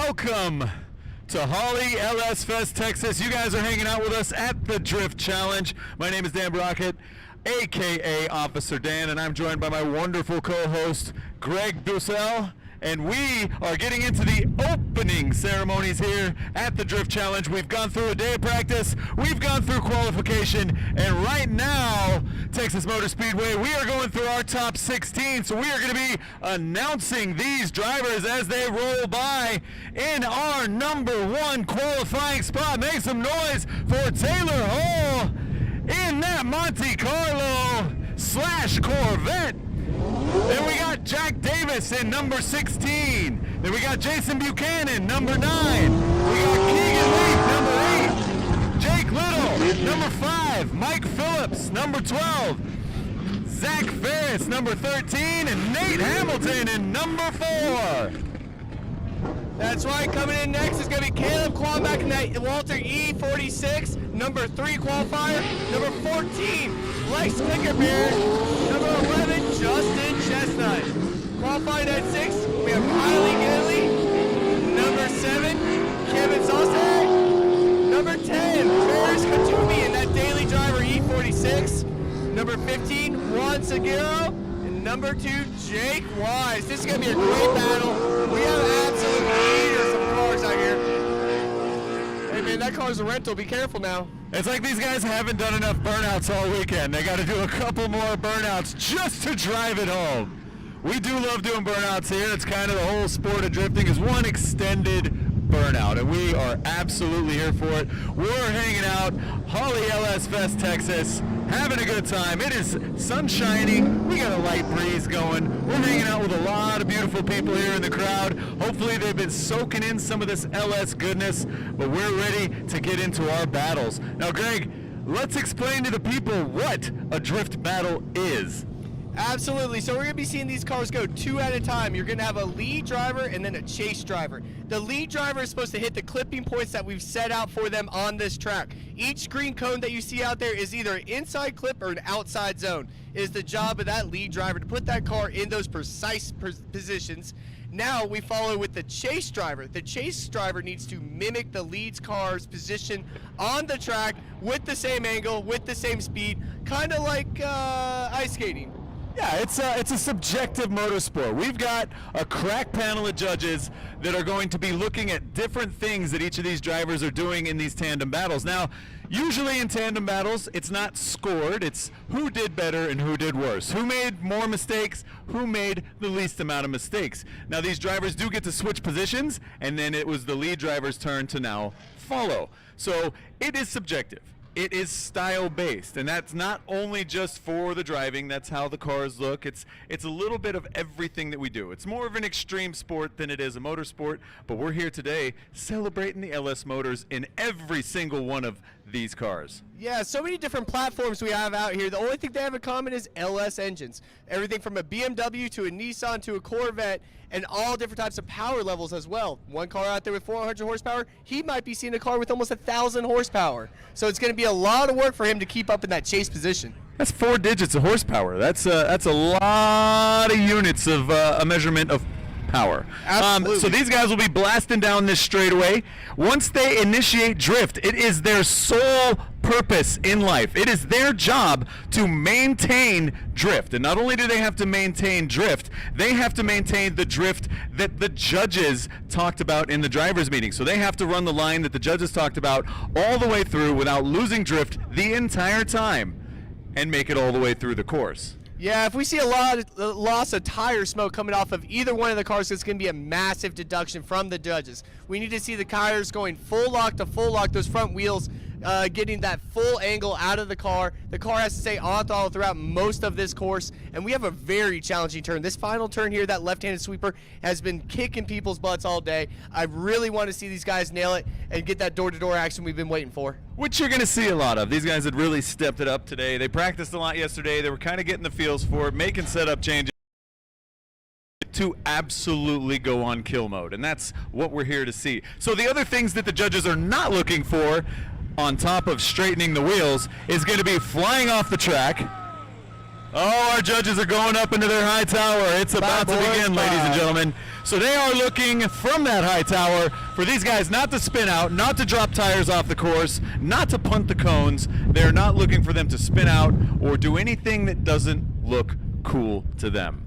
Welcome to Holley LS Fest Texas. You guys are hanging out with us at the Drift Challenge. My name is Dan Brockett, aka Officer Dan, and I'm joined by my wonderful co-host Greg Dussel. And we are getting into the opening ceremonies here at the Drift Challenge. We've gone through a day of practice, we've gone through qualification, and right now, Texas Motor Speedway, we are going through our top 16. So we are going to be announcing these drivers as they roll by in our #1 qualifying spot. Make some noise for Taylor Hall in that Monte Carlo / Corvette. Then we got Jack Davis in #16. Then we got Jason Buchanan, #9. We got Keegan Leaf, #8. Jake Little, #5. Mike Phillips, #12. Zach Ferris, #13. And Nate Hamilton in #4. That's right, coming in next is going to be Caleb Quamback in that Walter E46, #3 qualifier, #14, Lex Klickerbeard, #11, Justin Chestnut. Qualifying at 6, we have Kylie Gilly, #7, Kevin Sosek, #10, Ferris Katumi in that Daily Driver E46, #15, Juan Seguro, and #2, Jake Wise. This is going to be a great battle. We have absolute leaders of cars out here. Hey man, that car's a rental. Be careful now. It's like these guys haven't done enough burnouts all weekend. They got to do a couple more burnouts just to drive it home. We do love doing burnouts here. It's kind of the whole sport of drifting is one extended burnout, and we are absolutely here for it. We're hanging out, Holley LS Fest Texas, having a good time. It is sun shining. We got a light breeze going. We're hanging out with a lot of beautiful people here in the crowd. Hopefully they've been soaking in some of this LS goodness, but we're ready to get into our battles. Now, Greg, let's explain to the people what a drift battle is. Absolutely. So we're going to be seeing these cars go 2 at a time. You're going to have a lead driver and then a chase driver. The lead driver is supposed to hit the clipping points that we've set out for them on this track. Each green cone that you see out there is either an inside clip or an outside zone. It is the job of that lead driver to put that car in those precise positions. Now we follow with the chase driver. The chase driver needs to mimic the lead car's position on the track with the same angle, with the same speed, kind of like ice skating. Yeah, it's a subjective motorsport. We've got a crack panel of judges that are going to be looking at different things that each of these drivers are doing in these tandem battles. Now, usually in tandem battles, it's not scored. It's who did better and who did worse. Who made more mistakes, who made the least amount of mistakes. Now, these drivers do get to switch positions, and then it was the lead driver's turn to now follow. So it is subjective. It is style-based, and that's not only just for the driving. That's how the cars look. It's a little bit of everything that we do. It's more of an extreme sport than it is a motorsport, but we're here today celebrating the LS motors in every single one of these cars. Yeah, so many different platforms we have out here. The only thing they have in common is LS engines. Everything from a BMW to a Nissan to a Corvette, and all different types of power levels as well. One car out there with 400 horsepower, he might be seeing a car with almost 1,000 horsepower. So it's going to be a lot of work for him to keep up in that chase position. That's 4 digits of horsepower. That's a lot of units of a measurement of power. So these guys will be blasting down this straightaway. Once they initiate drift, it is their sole purpose in life. It is their job to maintain drift. And not only do they have to maintain drift, they have to maintain the drift that the judges talked about in the drivers' meeting. So they have to run the line that the judges talked about all the way through without losing drift the entire time and make it all the way through the course. Yeah, if we see a loss of tire smoke coming off of either one of the cars, it's going to be a massive deduction from the judges. We need to see the tires going full lock to full lock, those front wheels getting that full angle out of the car. The car has to stay on throttle throughout most of this course, and we have a very challenging turn. This final turn here, that left-handed sweeper, has been kicking people's butts all day. I really want to see these guys nail it and get that door-to-door action we've been waiting for. Which you're going to see a lot of. These guys had really stepped it up today. They practiced a lot yesterday. They were kind of getting the feels for it, making setup changes to absolutely go on kill mode, and that's what we're here to see. So the other things that the judges are not looking for on top of straightening the wheels is going to be flying off the track. Oh, our judges are going up into their high tower. It's about to begin, ladies and gentlemen. So they are looking from that high tower for these guys not to spin out, not to drop tires off the course, not to punt the cones. They're not looking for them to spin out or do anything that doesn't look cool to them.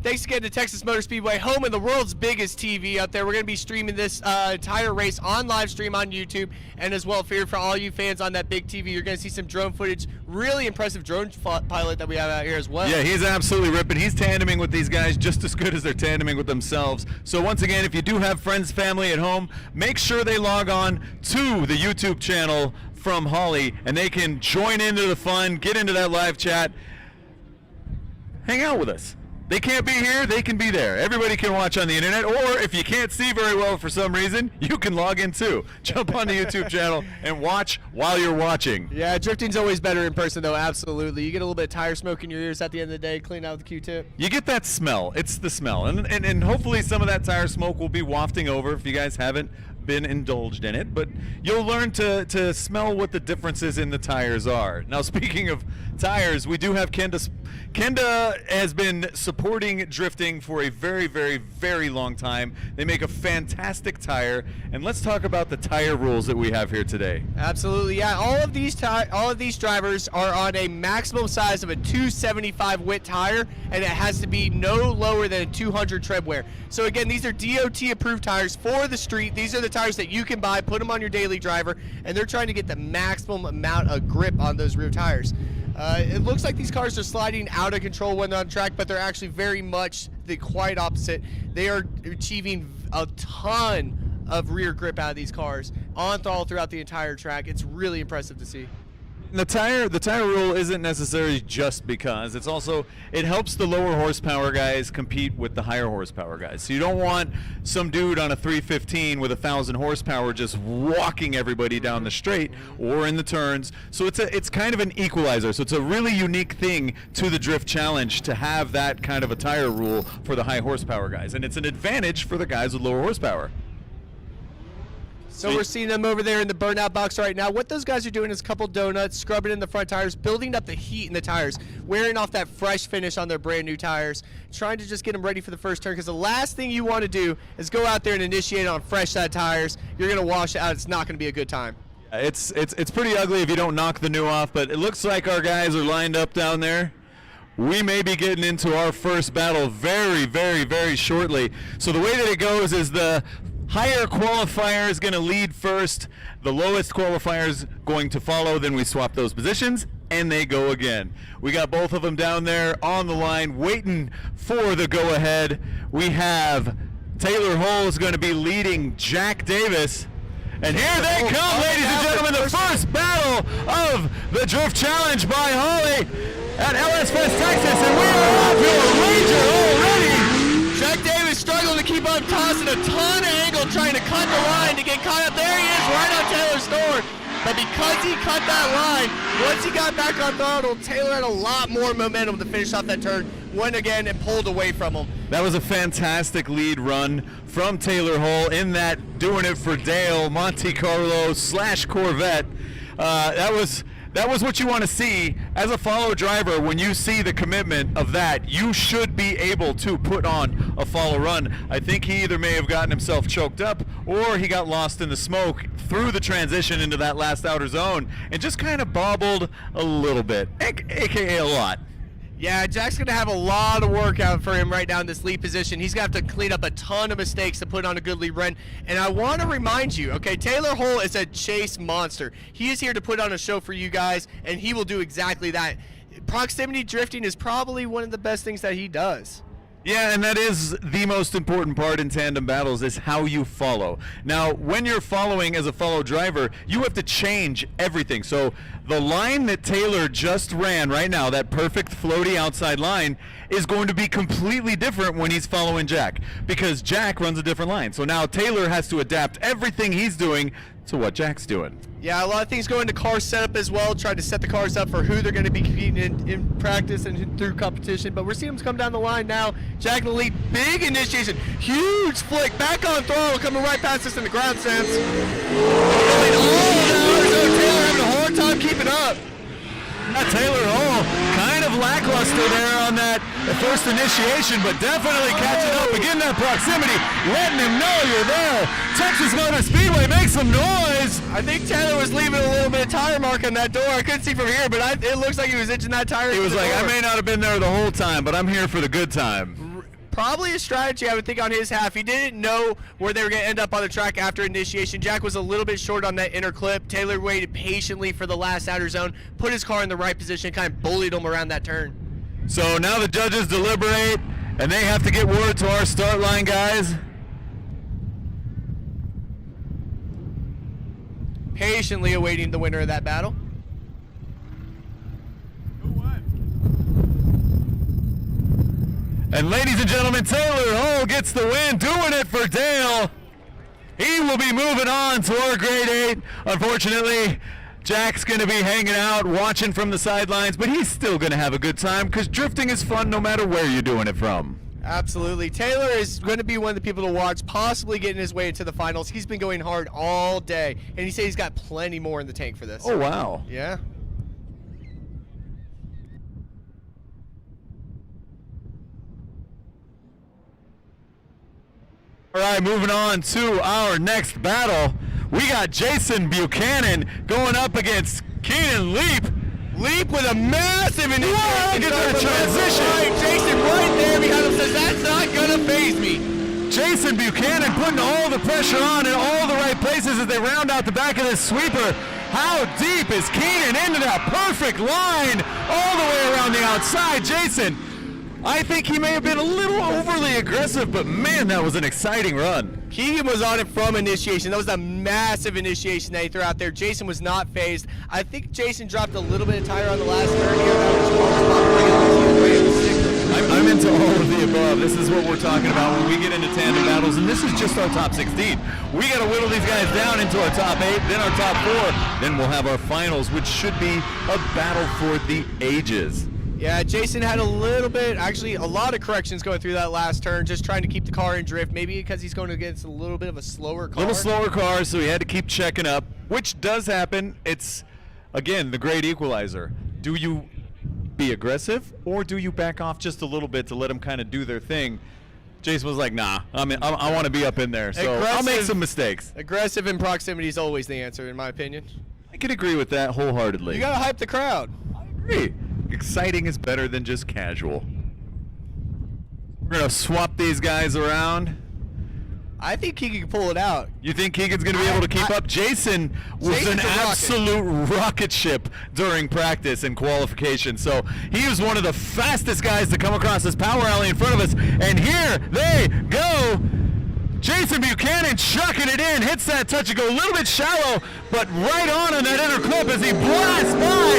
Thanks again to Texas Motor Speedway, home of the world's biggest TV out there. We're going to be streaming this entire race on live stream on YouTube, and as well for all you fans on that big TV, you're going to see some drone footage. Really impressive drone pilot that we have out here as well. Yeah, he's absolutely ripping. He's tandeming with these guys just as good as they're tandeming with themselves. So once again, if you do have friends, family at home, make sure they log on to the YouTube channel from Holley, and they can join into the fun, get into that live chat, hang out with us. They can't be here, they can be there. Everybody can watch on the internet, or if you can't see very well for some reason, you can log in too. Jump on the YouTube channel and watch while you're watching. Yeah, drifting's always better in person though, absolutely. You get a little bit of tire smoke in your ears at the end of the day, clean out with the Q-tip. You get that smell, it's the smell. And hopefully some of that tire smoke will be wafting over if you guys haven't been indulged in it, but you'll learn to smell what the differences in the tires are. Now, speaking of tires, we do have Kenda. Kenda has been supporting drifting for a very, very, very long time. They make a fantastic tire, and let's talk about the tire rules that we have here today. Absolutely, yeah. All of these drivers are on a maximum size of a 275 width tire, and it has to be no lower than a 200 tread wear. So again, these are DOT approved tires for the street. These are the tires that you can buy, put them on your daily driver, and they're trying to get the maximum amount of grip on those rear tires. It looks like these cars are sliding out of control when they're on track, but they're actually very much the quite opposite. They are achieving a ton of rear grip out of these cars on throttle throughout the entire track. It's really impressive to see. The tire rule isn't necessarily just because. It's also, it helps the lower horsepower guys compete with the higher horsepower guys. So you don't want some dude on a 315 with 1,000 horsepower just walking everybody down the straight or in the turns. So it's kind of an equalizer. So it's a really unique thing to the Drift Challenge to have that kind of a tire rule for the high horsepower guys. And it's an advantage for the guys with lower horsepower. So we're seeing them over there in the burnout box right now. What those guys are doing is a couple donuts, scrubbing in the front tires, building up the heat in the tires, wearing off that fresh finish on their brand new tires, trying to just get them ready for the first turn, because the last thing you want to do is go out there and initiate on fresh set tires. You're going to wash it out. It's not going to be a good time. It's pretty ugly if you don't knock the new off, but it looks like our guys are lined up down there. We may be getting into our first battle very, very, very shortly. So the way that it goes is the higher qualifier is going to lead first, the lowest qualifier is going to follow, then we swap those positions, and they go again. We got both of them down there on the line waiting for the go-ahead. We have Taylor Hull is going to be leading Jack Davis. And here they come, ladies and gentlemen, the first battle of the Drift Challenge by Holley at LS Fest Texas, and we are off to a rager already. Jack Davis struggling to keep on tossing a ton of angle, trying to cut the line to get caught up. There he is, right on Taylor's door. But because he cut that line, once he got back on throttle, Taylor had a lot more momentum to finish off that turn, went again and pulled away from him. That was a fantastic lead run from Taylor Hull in that doing it for Dale Monte Carlo / Corvette. That was what you want to see as a follow driver. When you see the commitment of that, you should be able to put on a follow run. I think he either may have gotten himself choked up or he got lost in the smoke through the transition into that last outer zone and just kind of bobbled a little bit, aka a lot. Yeah, Jack's going to have a lot of work out for him right now in this lead position. He's going to have to clean up a ton of mistakes to put on a good lead run. And I want to remind you, okay, Taylor Hull is a chase monster. He is here to put on a show for you guys, and he will do exactly that. Proximity drifting is probably one of the best things that he does. Yeah, and that is the most important part in tandem battles, is how you follow. Now, when you're following as a follow driver, you have to change everything. So the line that Taylor just ran right now, that perfect floaty outside line, is going to be completely different when he's following Jack, because Jack runs a different line. So now Taylor has to adapt everything he's doing to what Jack's doing. Yeah, a lot of things go into car setup as well, trying to set the cars up for who they're going to be competing in practice and through competition. But we're seeing them come down the line now. Jack in the lead, big initiation, huge flick, back on throttle, coming right past us in the ground sense. Taylor having a hard time lackluster there on that first initiation, but definitely catching up, again that proximity, letting him know you're there. Texas Motor Speedway, make some noise. I think Taylor was leaving a little bit of tire mark on that door. I couldn't see from here, but it looks like he was itching that tire. He was like, door. I may not have been there the whole time, but I'm here for the good time. Probably a strategy, I would think, on his half. He didn't know where they were going to end up on the track after initiation. Jack was a little bit short on that inner clip. Taylor waited patiently for the last outer zone, put his car in the right position, kind of bullied him around that turn. So now the judges deliberate, and they have to get word to our start line guys. Patiently awaiting the winner of that battle. And ladies and gentlemen, Taylor Hull gets the win, doing it for Dale. He will be moving on to our grade 8. Unfortunately, Jack's going to be hanging out, watching from the sidelines, but he's still going to have a good time because drifting is fun no matter where you're doing it from. Absolutely. Taylor is going to be one of the people to watch, possibly getting his way into the finals. He's been going hard all day, and he says he's got plenty more in the tank for this. Oh, wow. Yeah. All right, moving on to our next battle. We got Jason Buchanan going up against Keenan Leap. Leap with a massive initiation. Look at that transition. Right, Jason right there behind him says, that's not going to faze me. Jason Buchanan putting all the pressure on in all the right places as they round out the back of this sweeper. How deep is Keenan into that perfect line all the way around the outside? Jason, I think he may have been a little overly aggressive, but man, that was an exciting run. Keegan was on it from initiation. That was a massive initiation that he threw out there. Jason was not phased. I think Jason dropped a little bit of tire on the last turn here. That was I'm into all of the above. This is what we're talking about when we get into tandem battles, and this is just our top 16. We got to whittle these guys down into our top 8, then our top 4, then we'll have our finals, which should be a battle for the ages. Yeah, Jason had a little bit, actually a lot of corrections going through that last turn, just trying to keep the car in drift, maybe because he's going against a little bit of a slower car. A little slower car, so he had to keep checking up, which does happen. It's, again, the great equalizer. Do you be aggressive, or do you back off just a little bit to let them kind of do their thing? Jason was like, nah, I want to be up in there, so I'll make some mistakes. Aggressive in proximity is always the answer, in my opinion. I could agree with that wholeheartedly. You got to hype the crowd. I agree. Exciting is better than just casual. We're going to swap these guys around. I think Keegan can pull it out. You think Keegan's going to be able to keep up? Jason was Jason's an absolute rocket ship during practice and qualification. So he was one of the fastest guys to come across this power alley in front of us. And here they go. Jason Buchanan chucking it in, hits that touch and go a little bit shallow, but right on that inner clip as he blasts by.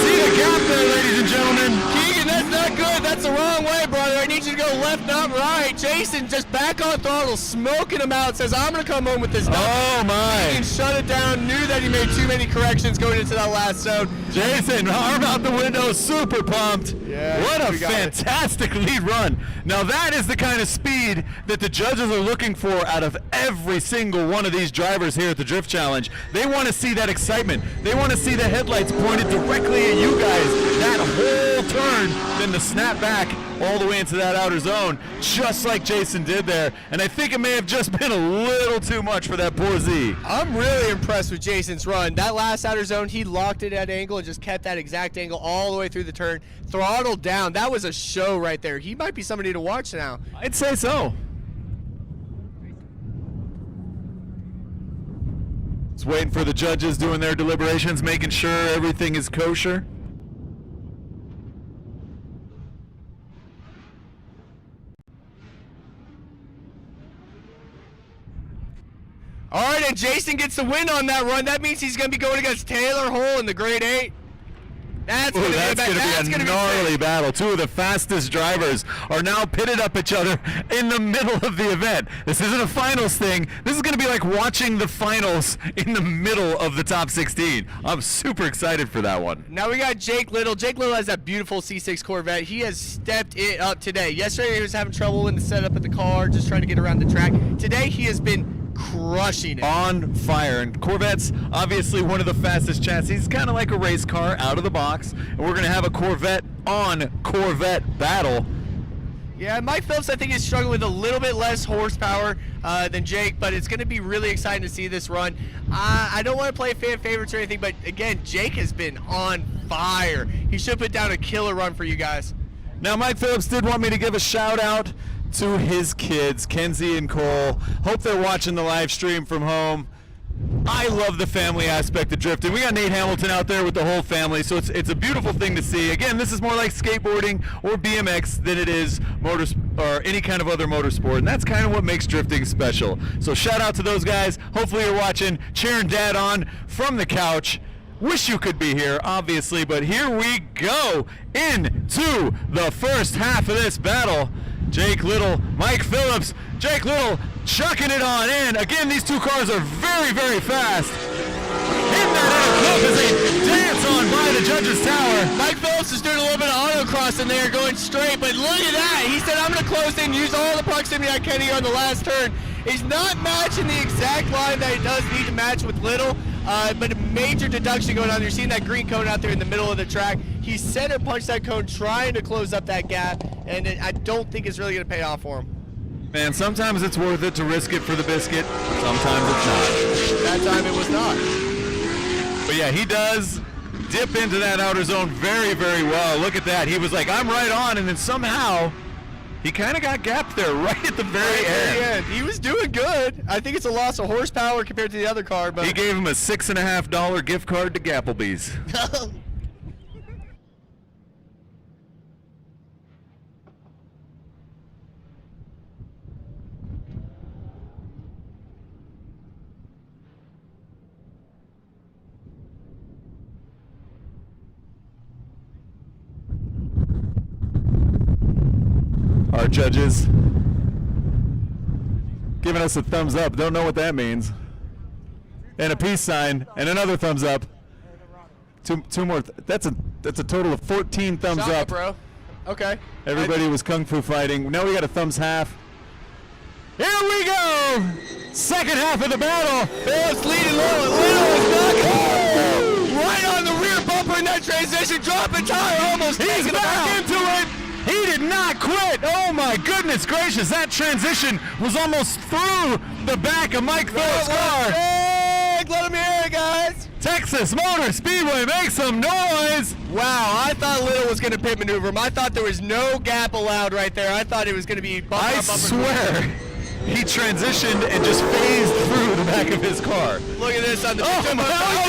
See the gap there, ladies and gentlemen. Keegan, that's not good. That's the wrong way, brother. I need you to go left, not right. Jason just back on throttle, smoking him out, says, I'm going to come home with this. Oh, my. Keegan shut it down, knew that he made too many corrections going into that last zone. Jason, arm out the window, super pumped. Yeah, what a fantastic lead run. Now that is the kind of speed that the judges are looking for out of every single one of these drivers here at the Drift Challenge. They want to see that excitement. They want to see the headlights pointed directly at you guys. That whole turn, then the snap back all the way into that outer zone, just like Jason did there. And I think it may have just been a little too much for that poor Z. I'm really impressed with Jason's run. That last outer zone, he locked it at angle and just kept that exact angle all the way through the turn. Throttled down. That was a show right there. He might be somebody to watch now. I'd say so. Just waiting for the judges doing their deliberations, making sure everything is kosher. All right, and Jason gets the win on that run. That means he's going to be going against Taylor Hull in the grade 8. That's going to be a gnarly battle. Two of the fastest drivers are now pitted up each other in the middle of the event. This isn't a finals thing. This is going to be like watching the finals in the middle of the top 16. I'm super excited for that one. Now we got Jake Little. Jake Little has that beautiful C6 Corvette. He has stepped it up today. Yesterday he was having trouble in the setup of the car, just trying to get around the track. Today he has been crushing it. On fire. And Corvette's obviously one of the fastest chassis. It's kind of like a race car out of the box. And we're going to have a Corvette full-on Corvette battle. Yeah, Mike Phillips, I think, is struggling with a little bit less horsepower than Jake, but it's going to be really exciting to see this run. I don't want to play fan favorites or anything, but again, Jake has been on fire. He should put down a killer run for you guys. Now, Mike Phillips did want me to give a shout out to his kids, Kenzie and Cole. Hope they're watching the live stream from home. I love the family aspect of drifting. We got Nate Hamilton out there with the whole family, so it's a beautiful thing to see. Again, this is more like skateboarding or BMX than it is or any kind of other motorsport, and that's kind of what makes drifting special. So shout out to those guys. Hopefully you're watching, cheering Dad on from the couch. Wish you could be here, obviously, but here we go into the first half of this battle. Jake Little, Mike Phillips, Jake Little chucking it on in. Again, these two cars are very, very fast. Hitting that in a clip as they dance on by the judges' tower. Mike Phillips is doing a little bit of autocross in there, going straight, but look at that. He said, I'm going to close in, use all the proximity I can here on the last turn. He's not matching the exact line that he does need to match with Little, but a major deduction going on. You're seeing that green cone out there in the middle of the track. He center punched that cone trying to close up that gap, and I don't think it's really going to pay off for him. Man, sometimes it's worth it to risk it for the biscuit. Sometimes it's not. That time it was not. But yeah, he does dip into that outer zone very, very well. Look at that. He was like, I'm right on, and then somehow he kind of got gapped there right at the very end. He was doing good. I think it's a loss of horsepower compared to the other car, but he gave him a $6.50 gift card to Gapplebee's. Our judges giving us a thumbs up. Don't know what that means. And a peace sign and another thumbs up. Two more. That's a total of 14 thumbs Shot up, bro. Okay. Everybody was kung fu fighting. Now we got a thumbs half. Here we go. Second half of the battle. Phillips leading low. Little is knocking right on the rear bumper in that transition. Dropping tire, almost He's taking him back out. into it. He did not quit. Oh my goodness gracious. That transition was almost through the back of Mike Phillips' car. Let him hear it, guys. Texas Motor Speedway, make some noise. Wow, I thought Little was going to pit maneuver him. I thought there was no gap allowed right there. I thought it was going to be bumper I on bumper. swear he transitioned and just phased through the back of his car. Look at this on the Oh, he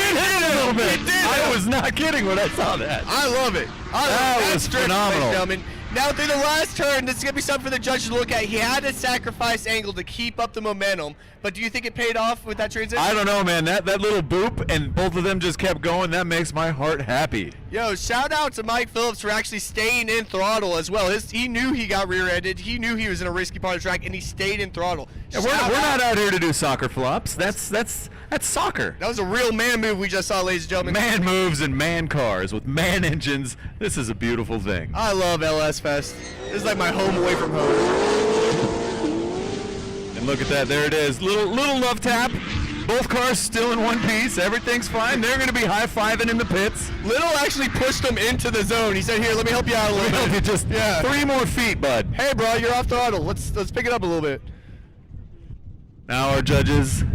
did hit it a little bit. He did. I was not kidding when I saw that. I love it. That was phenomenal. Ladies and gentlemen. Now through the last turn, this is going to be something for the judges to look at. He had to sacrifice angle to keep up the momentum, but do you think it paid off with that transition? I don't know, man. That little boop and both of them just kept going. That makes my heart happy. Yo, shout out to Mike Phillips for actually staying in throttle as well. He knew he got rear-ended. He knew he was in a risky part of the track, and he stayed in throttle. Yeah, we're not out here to do soccer flops. That's soccer. That was a real man move we just saw, ladies and gentlemen. Man moves and man cars with man engines. This is a beautiful thing. I love LS Fest. This is like my home away from home. And look at that. There it is. Little love tap. Both cars still in one piece. Everything's fine. They're going to be high-fiving in the pits. Little actually pushed him into the zone. He said, "Here, let me help you out a little bit." Just 3 more feet, bud. Hey, bro, you're off throttle. Let's pick it up a little bit. Now our judges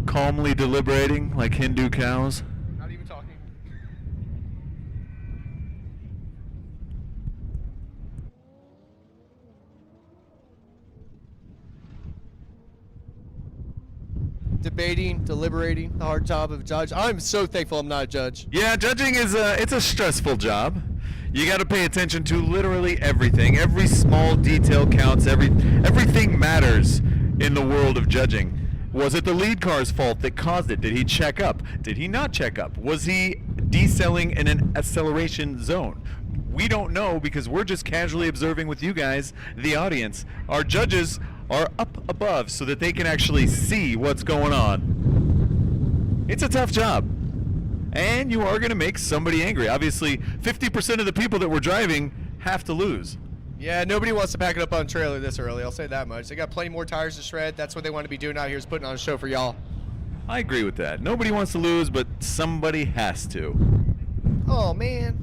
calmly deliberating like Hindu cows. Not even talking. Debating, deliberating, the hard job of a judge. I'm so thankful I'm not a judge. Yeah, judging is it's a stressful job. You got to pay attention to literally everything. Every small detail counts. Everything matters in the world of judging. Was it the lead car's fault that caused it? Did he check up? Did he not check up? Was he decelling in an acceleration zone? We don't know because we're just casually observing with you guys, the audience. Our judges are up above so that they can actually see what's going on. It's a tough job. And you are going to make somebody angry. Obviously, 50% of the people that were driving have to lose. Yeah, nobody wants to pack it up on a trailer this early, I'll say that much. They got plenty more tires to shred. That's what they want to be doing out here, is putting on a show for y'all. I agree with that. Nobody wants to lose, but somebody has to. Oh, man.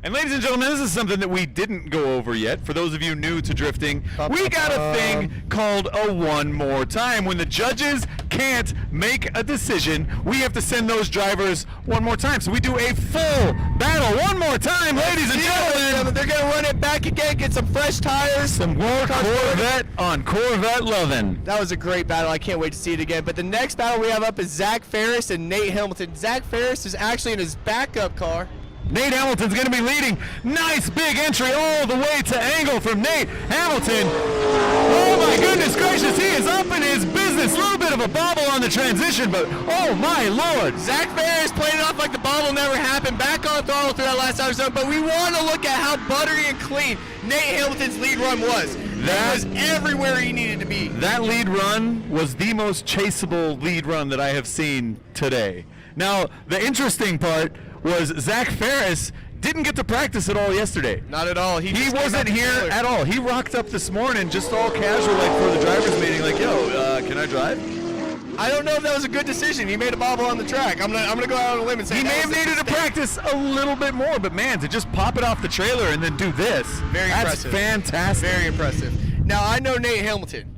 And ladies and gentlemen, this is something that we didn't go over yet. For those of you new to drifting, we got a thing called a one more time. When the judges can't make a decision, we have to send those drivers one more time. So we do a full battle one more time, ladies and gentlemen. They're going to run it back again, get some fresh tires. Some more Corvette on Corvette lovin'. That was a great battle. I can't wait to see it again. But the next battle we have up is Zach Ferris and Nate Hamilton. Zach Ferris is actually in his backup car. Nate Hamilton's going to be leading. Nice big entry all the way to angle from Nate Hamilton. Oh my goodness gracious, he is up in his business. A little bit of a bobble on the transition, but oh my lord. Zach Ferris playing it off like the bobble never happened. Back on throttle through that last outer zone, but we want to look at how buttery and clean Nate Hamilton's lead run was. That was everywhere he needed to be. That lead run was the most chaseable lead run that I have seen today. Now, the interesting part was Zach Ferris didn't get to practice at all yesterday. Not at all. He wasn't here at all. He rocked up this morning just all casual, like for the driver's meeting, like, yo, can I drive? I don't know if that was a good decision. He made a bobble on the track. I'm gonna go out on a limb and say he may have needed to practice a little bit more, but man, to just pop it off the trailer and then do this, that's impressive. Fantastic. Very impressive. Now I know Nate Hamilton,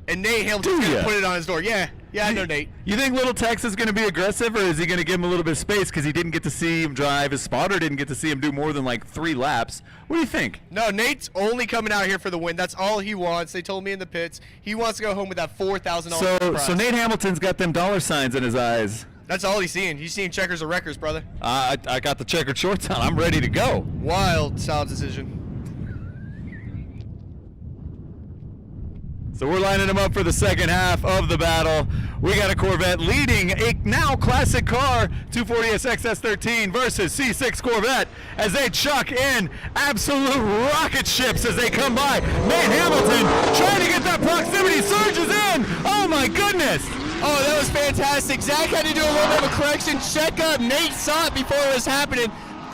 and Nate Hamilton's gonna put it on his door. Yeah, I know Nate. You think Little Tex is going to be aggressive, or is he going to give him a little bit of space because he didn't get to see him drive? His spotter didn't get to see him do more than like 3 laps. What do you think? No, Nate's only coming out here for the win. That's all he wants. They told me in the pits he wants to go home with that $4,000 prize. So Nate Hamilton's got them dollar signs in his eyes. That's all he's seeing. He's seeing checkers or wreckers, brother. I got the checkered shorts on. I'm ready to go. Wild, solid decision. So we're lining them up for the second half of the battle. We got a Corvette leading a now classic car, 240S XS13 versus C6 Corvette as they chuck in absolute rocket ships as they come by. Nate Hamilton trying to get that proximity, surges in. Oh my goodness. Oh, that was fantastic. Zach had to do a little bit of a correction, check up. Nate saw it before it was happening.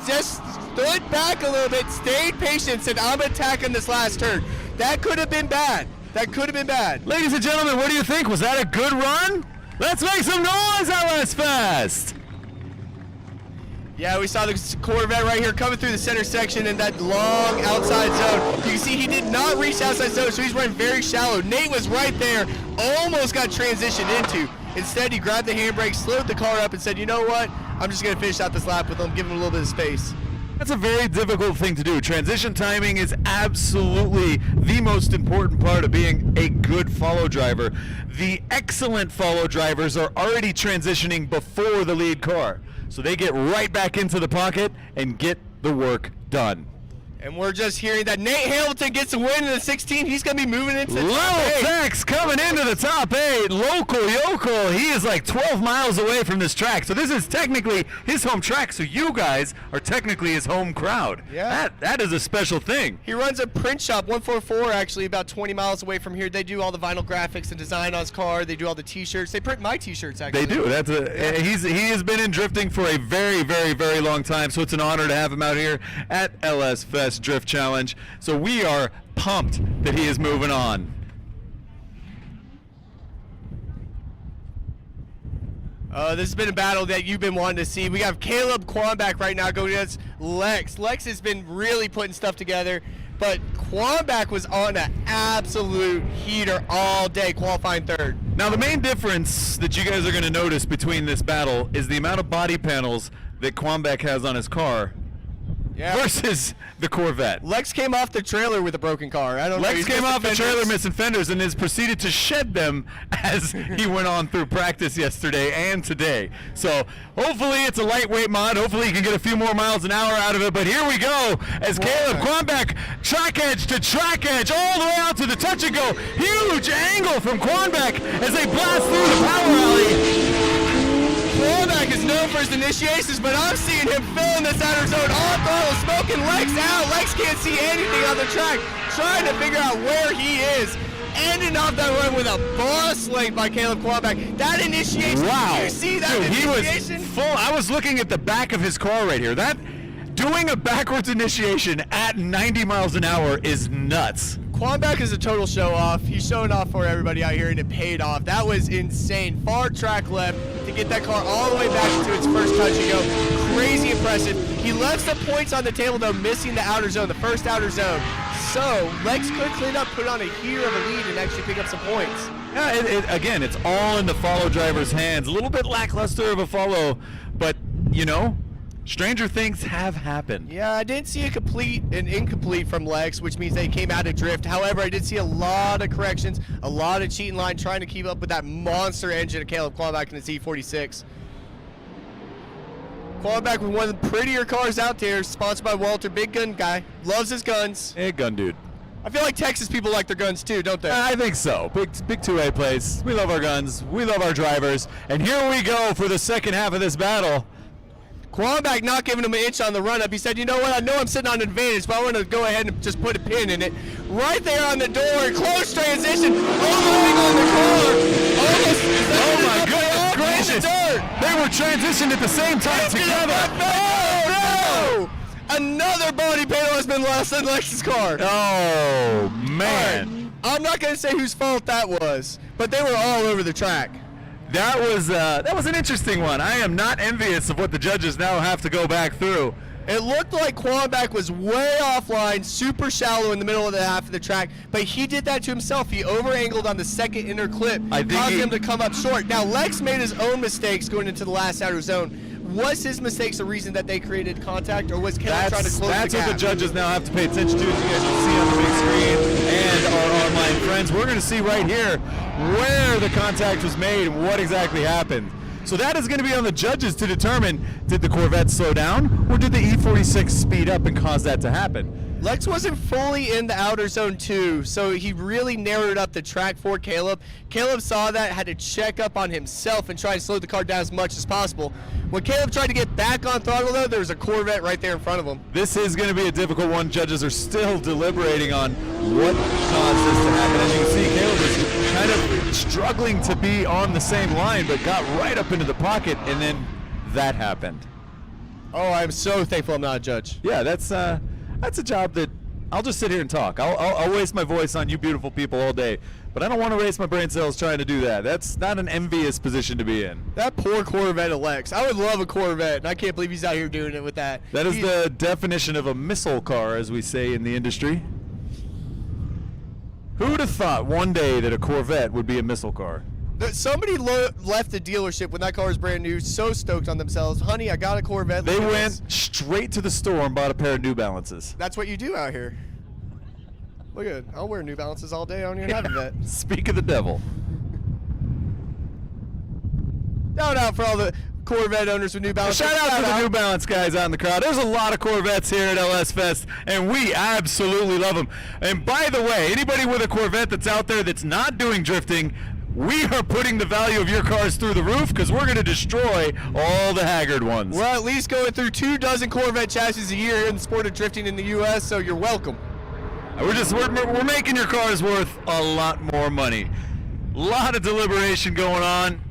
Just stood back a little bit, stayed patient, said, I'm attacking this last turn. That could have been bad. That could have been bad. Ladies and gentlemen, what do you think? Was that a good run? Let's make some noise, LS Fest! Yeah, we saw the Corvette right here coming through the center section in that long outside zone. You can see he did not reach the outside zone, so he's running very shallow. Nate was right there, almost got transitioned into. Instead, he grabbed the handbrake, slowed the car up, and said, you know what? I'm just going to finish out this lap with him, give him a little bit of space. That's a very difficult thing to do. Transition timing is absolutely the most important part of being a good follow driver. The excellent follow drivers are already transitioning before the lead car. So they get right back into the pocket and get the work done. And we're just hearing that Nate Hamilton gets a win in the 16. He's going to be moving into the top 8. Little Tex coming into the top 8. Local yokel. He is like 12 miles away from this track. So this is technically his home track. So you guys are technically his home crowd. Yeah. That is a special thing. He runs a print shop, 144, actually, about 20 miles away from here. They do all the vinyl graphics and design on his car. They do all the T-shirts. They print my T-shirts, actually. They do. He has been in drifting for a very, very, very long time. So it's an honor to have him out here at LS Fest Drift Challenge. So we are pumped that he is moving on. This has been a battle that you've been wanting to see. We have Caleb Quamback right now going against Lex. Lex has been really putting stuff together, but Quamback was on an absolute heater all day, qualifying 3rd. Now the main difference that you guys are going to notice between this battle is the amount of body panels that Quamback has on his car versus the Corvette. Lex came off the trailer with a broken car. Lex came off the trailer missing fenders and has proceeded to shed them as he went on through practice yesterday and today. So hopefully it's a lightweight mod. Hopefully he can get a few more miles an hour out of it. But here we go as Caleb Quamback track edge to track edge all the way out to the touch and go. Huge angle from Quamback as they blast through the power alley. Quamback is known for his initiations, but I'm seeing him filling this outer zone all throttle, smoking Lex out. Lex can't see anything on the track, trying to figure out where he is. Ending off that run with a boss length by Caleb Quamback. That initiation, wow. Did you see that initiation? He was full. I was looking at the back of his car right here. That doing a backwards initiation at 90 miles an hour is nuts. Quamback is a total show-off. He's showing off for everybody out here, and it paid off. That was insane. Far track left to get that car all the way back into its first touch and go. Crazy impressive. He left some points on the table, though, missing the outer zone, the first outer zone. So Lex could clean up, put on a heater of a lead, and actually pick up some points. Yeah, again, it's all in the follow driver's hands. A little bit lackluster of a follow, but, you know, stranger things have happened. Yeah, I didn't see a complete and incomplete from Lex, which means they came out of drift. However, I did see a lot of corrections, a lot of cheating line, trying to keep up with that monster engine of Caleb Quamback in the Z46. Quamback with one of the prettier cars out there, sponsored by Walter, big gun guy, loves his guns. Hey, gun dude. I feel like Texas people like their guns too, don't they? I think so. Big two-way place. We love our guns. We love our drivers. And here we go for the second half of this battle. Quamback not giving him an inch on the run-up. He said, you know what, I know I'm sitting on an advantage, but I want to go ahead and just put a pin in it. Right there on the door, close transition, overloading on the car. Almost. Oh my goodness gracious. They were transitioned at the same time together. Oh no! Another body panel has been lost in Lex's car. Oh man. Right. I'm not going to say whose fault that was, but they were all over the track. That was an interesting one. I am not envious of what the judges now have to go back through. It looked like Quamback was way offline, super shallow in the middle of the half of the track, but he did that to himself. He over-angled on the second inner clip, caused him to come up short. Now, Lex made his own mistakes going into the last outer zone. Was his mistakes the reason that they created contact, or was Caleb trying to close the gap? That's what the judges now have to pay attention to, as you guys can see on the big screen and our online friends. We're going to see right here where the contact was made and what exactly happened. So that is going to be on the judges to determine, did the Corvette slow down, or did the E46 speed up and cause that to happen? Lex wasn't fully in the outer zone too, so he really narrowed up the track for Caleb. Caleb saw that, had to check up on himself and try to slow the car down as much as possible. When Caleb tried to get back on throttle though, there was a Corvette right there in front of him. This is going to be a difficult one. Judges are still deliberating on what caused this to happen. As you can see, Caleb is kind of struggling to be on the same line, but got right up into the pocket, and then that happened. Oh, I'm so thankful I'm not a judge. Yeah, that's a job that I'll just sit here and talk. I'll waste my voice on you beautiful people all day, but I don't want to waste my brain cells trying to do that. That's not an envious position to be in. That poor Corvette of Lex. I would love a Corvette, and I can't believe he's out here doing it with that. That is the definition of a missile car, as we say in the industry. Who would have thought one day that a Corvette would be a missile car? Somebody left the dealership when that car was brand new, so stoked on themselves. Honey, I got a Corvette. They went straight to the store and bought a pair of New Balances. That's what you do out here. Look at it. I'll wear New Balances all day. I don't even have a vet. Speak of the devil. Shout out for all the Corvette owners with New Balance. Shout out to the New Balance guys out in the crowd. There's a lot of Corvettes here at LS Fest, and we absolutely love them. And by the way, anybody with a Corvette that's out there that's not doing drifting, we are putting the value of your cars through the roof because we're going to destroy all the haggard ones. We're at least going through 24 Corvette chassis a year here in the sport of drifting in the U.S., so you're welcome. We're making your cars worth a lot more money. A lot of deliberation going on.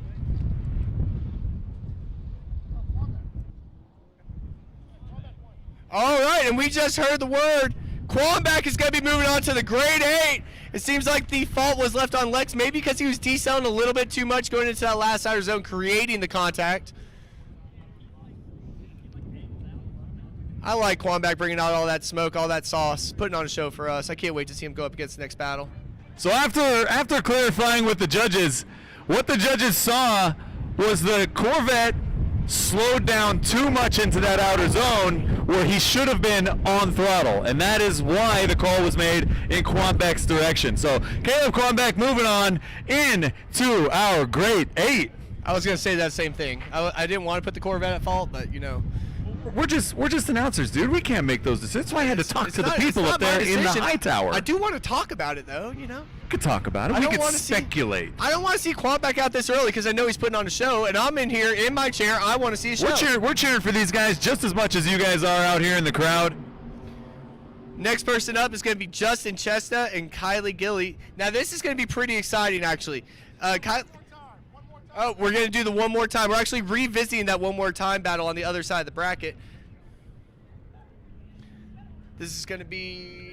All right, and we just heard the word. Quamback is going to be moving on to the grade 8. It seems like the fault was left on Lex, maybe because he was decelerating a little bit too much going into that last outer zone, creating the contact. I like Quamback bringing out all that smoke, all that sauce, putting on a show for us. I can't wait to see him go up against the next battle. So after clarifying with the judges, what the judges saw was the Corvette slowed down too much into that outer zone where he should have been on throttle, and that is why the call was made in Quamback's direction. So Caleb Quamback moving on into our grade 8. I was going to say that same thing. I didn't want to put the Corvette at fault, but you know. We're just announcers, dude. We can't make those decisions. That's why I had to talk to the people up there in the high tower. I do want to talk about it, though, you know. We could talk about it. We could speculate. I don't want to see Quamback out this early because I know he's putting on a show, and I'm in here in my chair. I want to see a show. We're cheering for these guys just as much as you guys are out here in the crowd. Next person up is going to be Justin Chestnut and Kylie Gilly. Now, this is going to be pretty exciting, actually. Oh, we're going to do the one more time. We're actually revisiting that one more time battle on the other side of the bracket. This is going to be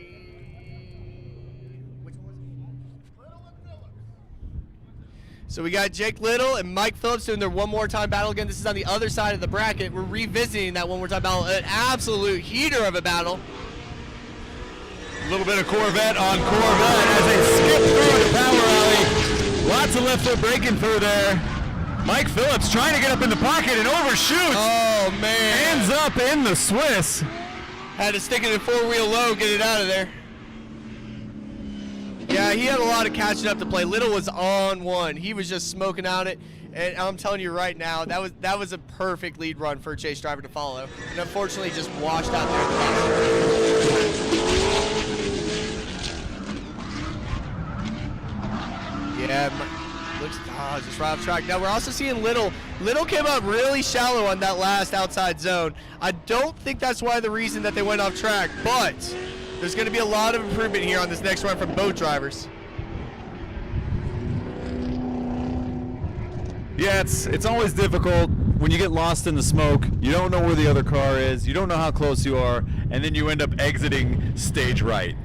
So we got Jake Little and Mike Phillips doing their one more time battle again. This is on the other side of the bracket. We're revisiting that one more time battle. An absolute heater of a battle. A little bit of Corvette on Corvette as they skip through the power alley. Lots of left foot braking through there. Mike Phillips trying to get up in the pocket and overshoots. Oh, man. Hands up in the Swiss. Had to stick it in four-wheel low, get it out of there. Yeah, he had a lot of catching up to play. Little was on one. He was just smoking out it. And I'm telling you right now, that was a perfect lead run for a chase driver to follow. And unfortunately, just washed out there at the bottom. Yeah, looks just right off track. Now we're also seeing Little. Little came up really shallow on that last outside zone. I don't think that's why the reason that they went off track, but there's going to be a lot of improvement here on this next run from both drivers. Yeah, it's always difficult when you get lost in the smoke. You don't know where the other car is. You don't know how close you are, and then you end up exiting stage right.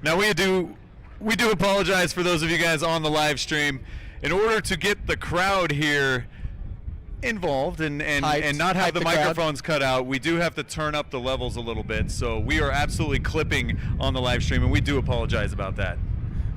Now we do apologize for those of you guys on the live stream. In order to get the crowd here involved and not have the microphones cut out, we do have to turn up the levels a little bit. So we are absolutely clipping on the live stream, and we do apologize about that.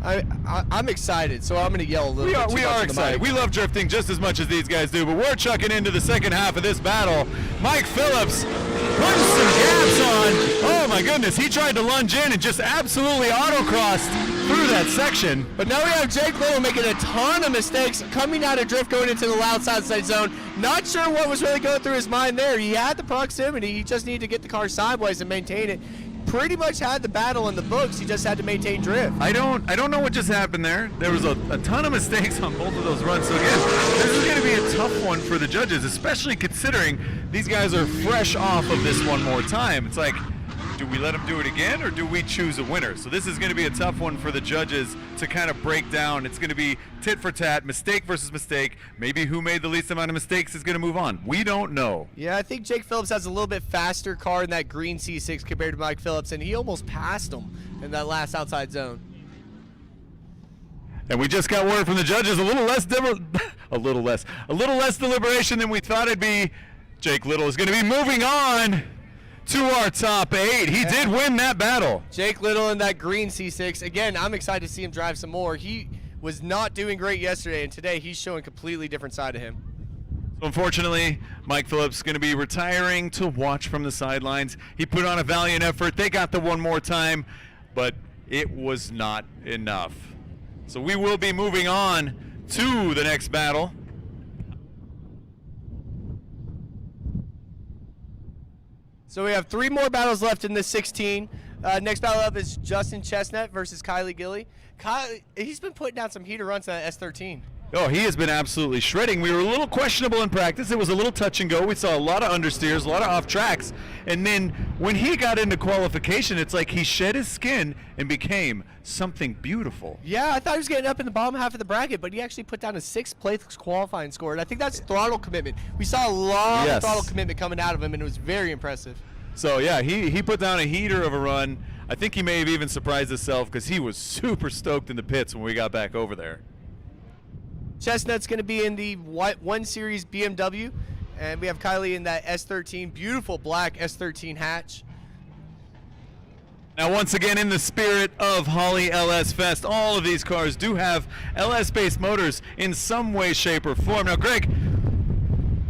I'm excited, so I'm going to yell a little bit. We are excited. We love drifting just as much as these guys do, but we're chucking into the second half of this battle. Mike Phillips putting some gaps on. Oh my goodness, he tried to lunge in and just absolutely autocrossed through that section. But now we have Jake Little making a ton of mistakes coming out of drift going into the loud side zone. Not sure what was really going through his mind there. He had the proximity. He just needed to get the car sideways and maintain it. Pretty much had the battle in the books. He just had to maintain drift. I don't know what just happened there. There was a ton of mistakes on both of those runs. So again, this is going to be a tough one for the judges, especially considering these guys are fresh off of this one more time. It's like, do we let them do it again or do we choose a winner? So this is going to be a tough one for the judges to kind of break down. It's going to be tit for tat, mistake versus mistake. Maybe who made the least amount of mistakes is going to move on. We don't know. Yeah, I think Jake Phillips has a little bit faster car in that green C6 compared to Mike Phillips, and he almost passed him in that last outside zone. And we just got word from the judges, a little less deliberation than we thought it'd be. Jake Little is going to be moving on to our top 8. He did win that battle. Jake Little in that green C6. Again, I'm excited to see him drive some more. He was not doing great yesterday, and today he's showing a completely different side of him. So unfortunately, Mike Phillips is going to be retiring to watch from the sidelines. He put on a valiant effort. They got the one more time, but it was not enough. So we will be moving on to the next battle. So we have 3 more battles left in this 16. Next battle up is Justin Chestnut versus Kylie Gilly. He's been putting down some heater runs on that S13. Oh, he has been absolutely shredding. We were a little questionable in practice. It was a little touch and go. We saw a lot of understeers, a lot of off tracks. And then when he got into qualification, it's like he shed his skin and became something beautiful. Yeah, I thought he was getting up in the bottom half of the bracket, but he actually put down a 6th place qualifying score. And I think that's throttle commitment. We saw a lot of throttle commitment coming out of him, and it was very impressive. So, yeah, he put down a heater of a run. I think he may have even surprised himself because he was super stoked in the pits when we got back over there. Chestnut's going to be in the 1 Series BMW, and we have Kylie in that S13, beautiful black S13 hatch. Now, once again, in the spirit of Holley LS Fest, all of these cars do have LS-based motors in some way, shape, or form. Now, Greg,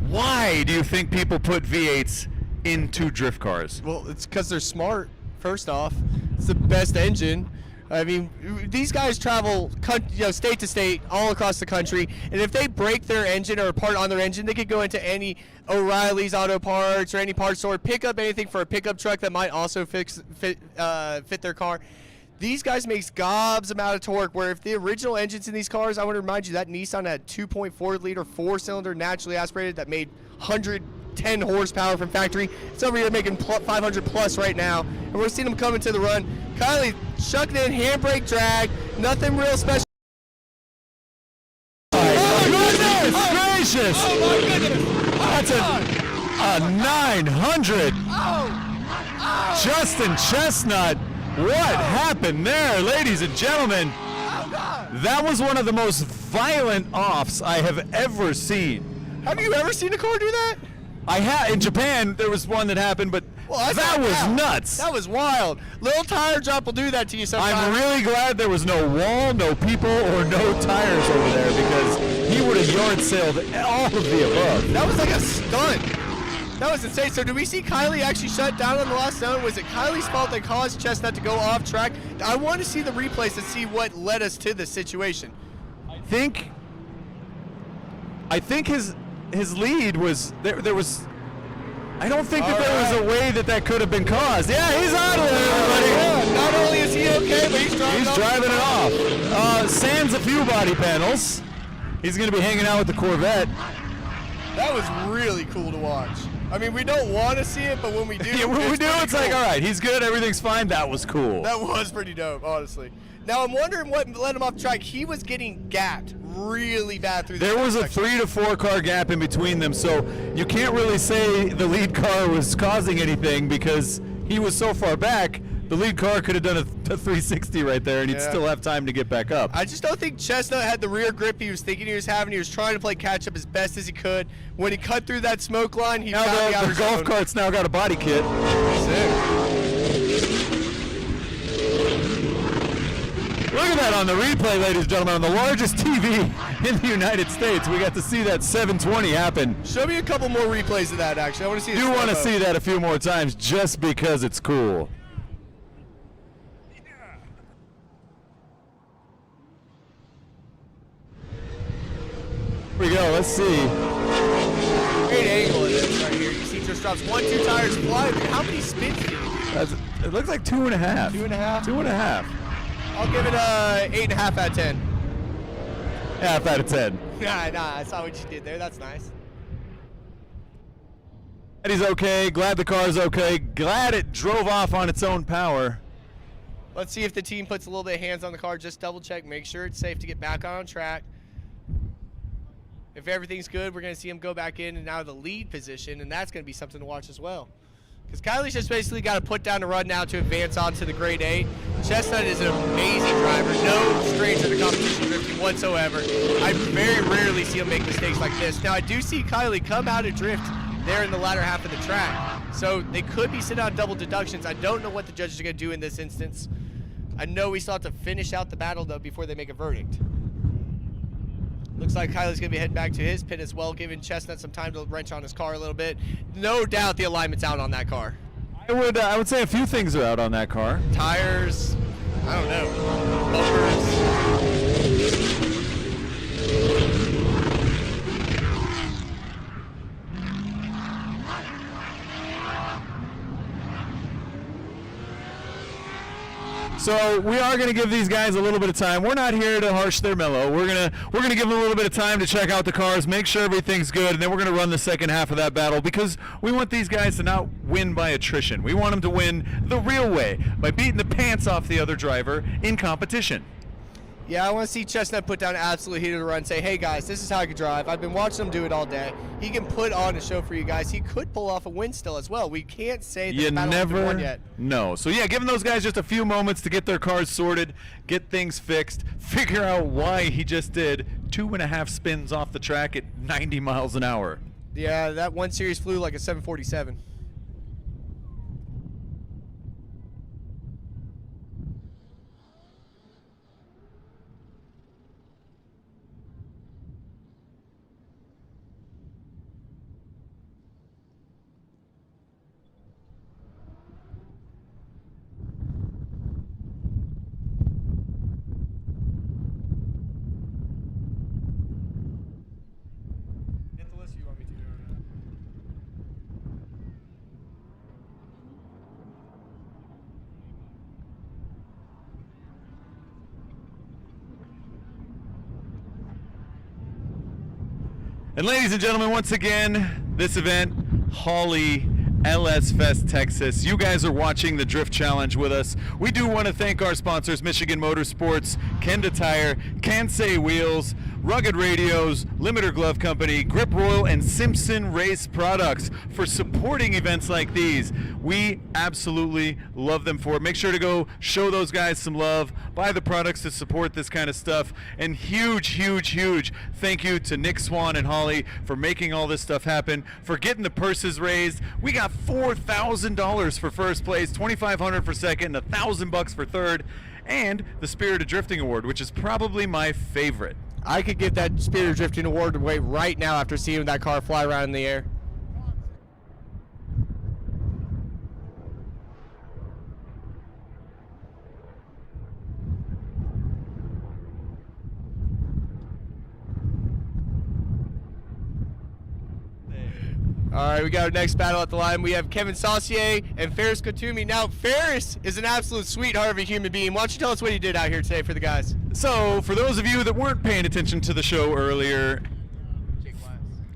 why do you think people put V8s into drift cars? Well, it's because they're smart, first off. It's the best engine. I mean, these guys travel state to state all across the country, and if they break their engine or a part on their engine, they could go into any O'Reilly's Auto Parts or any parts store, pick up anything for a pickup truck that might also fit their car. These guys makes gobs amount of torque, where if the original engines in these cars, I want to remind you that Nissan had 2.4 liter 4-cylinder naturally aspirated that made 110 horsepower from factory. It's over here making 500 plus right now, and we're seeing them coming to the run. Kylie shucking in, handbrake drag, nothing real special. Gracious! Oh my goodness! That's a 900. Justin Chestnut. What happened there, ladies and gentlemen? That was one of the most violent offs I have ever seen. Have you ever seen a car do that? I have. In Japan, there was one that happened, but that was nuts. That was wild. Little tire drop will do that to you sometimes. I'm really glad there was no wall, no people, or no tires over there, because he would have yard sailed all of the above. That was like a stunt. That was insane. So did we see Kylie actually shut down on the last zone? Was it Kylie's fault that caused Chestnut to go off track? I want to see the replays to see what led us to this situation. I think his lead was there was. I don't think that there was a way that could have been caused. Yeah, he's idling, everybody. Yeah, not only is he okay, but he's driving it off. Sans a few body panels. He's going to be hanging out with the Corvette. That was really cool to watch. I mean, we don't want to see it, but when we do, yeah, when we do, it's cool. Like, all right, he's good, everything's fine. That was cool. That was pretty dope, honestly. Now, I'm wondering what led him off track. He was getting gapped really bad through the There was a 3 to 4 car gap in between them, so you can't really say the lead car was causing anything because he was so far back. The lead car could have done a 360 right there, and he'd still have time to get back up. I just don't think Chestnut had the rear grip he was thinking he was having. He was trying to play catch up as best as he could. When he cut through that smoke line, he found the outer the golf zone. cart's now got a body kit. Sick. Look at that on the replay, ladies and gentlemen, on the largest TV in the United States. We got to see that 720 happen. Show me a couple more replays of that, actually. I want to see. I do want to see that a few more times just because it's cool. Here we go. Let's see. Great angle of this right here. You see just drops 1-2 tires fly. How many spins did he do? It looks like 2.5. 2.5? 2.5. I'll give it a 8.5 out of 10. Half out of 10. Nah, I saw what you did there. That's nice. Glad he's okay. Glad the car's okay. Glad it drove off on its own power. Let's see if the team puts a little bit of hands on the car. Just double check. Make sure it's safe to get back on track. If everything's good, we're going to see him go back in and out of the lead position, and that's going to be something to watch as well. Because Kylie's just basically got to put down the run now to advance on to the grade A. Chestnut is an amazing driver. No stranger to competition drifting whatsoever. I very rarely see him make mistakes like this. Now, I do see Kylie come out of drift there in the latter half of the track. So they could be sitting on double deductions. I don't know what the judges are going to do in this instance. I know we still have to finish out the battle, though, before they make a verdict. Looks like Kylie's going to be heading back to his pit as well, giving Chestnut some time to wrench on his car a little bit. No doubt the alignment's out on that car. I would say a few things are out on that car. Tires, I don't know, bumpers. So we are going to give these guys a little bit of time. We're not here to harsh their mellow. We're gonna give them a little bit of time to check out the cars, make sure everything's good, and then we're going to run the second half of that battle because we want these guys to not win by attrition. We want them to win the real way by beating the pants off the other driver in competition. Yeah, I want to see Chestnut put down an absolute heater to run and say, hey guys, this is how I can drive. I've been watching him do it all day. He can put on a show for you guys. He could pull off a win still as well. We can't say that the battle hasn't been won yet. No. So yeah, giving those guys just a few moments to get their cars sorted, get things fixed, figure out why he just did 2.5 spins off the track at 90 miles an hour. Yeah, that 1 Series flew like a 747. And ladies and gentlemen, once again, this event, Holley LS Fest Texas. You guys are watching the Drift Challenge with us. We do want to thank our sponsors, Michigan Motorsports, Kenda Tire, Kansai Wheels, Rugged Radios, Limiter Glove Company, Grip Royal, and Simpson Race Products for supporting events like these. We absolutely love them for it. Make sure to go show those guys some love, buy the products to support this kind of stuff, and huge thank you to Nick Swan and Holley for making all this stuff happen, for getting the purses raised. We got $4,000 for first place, $2,500 for second, and $1,000 for third, and the Spirit of Drifting Award, which is probably my favorite. I could give that Spirit of Drifting Award away right now after seeing that car fly around in the air. All right, we got our next battle at the line. We have Kevin Saucier and Ferris Kotumi. Now, Ferris is an absolute sweetheart of a human being. Why don't you tell us what he did out here today for the guys? So, for those of you that weren't paying attention to the show earlier,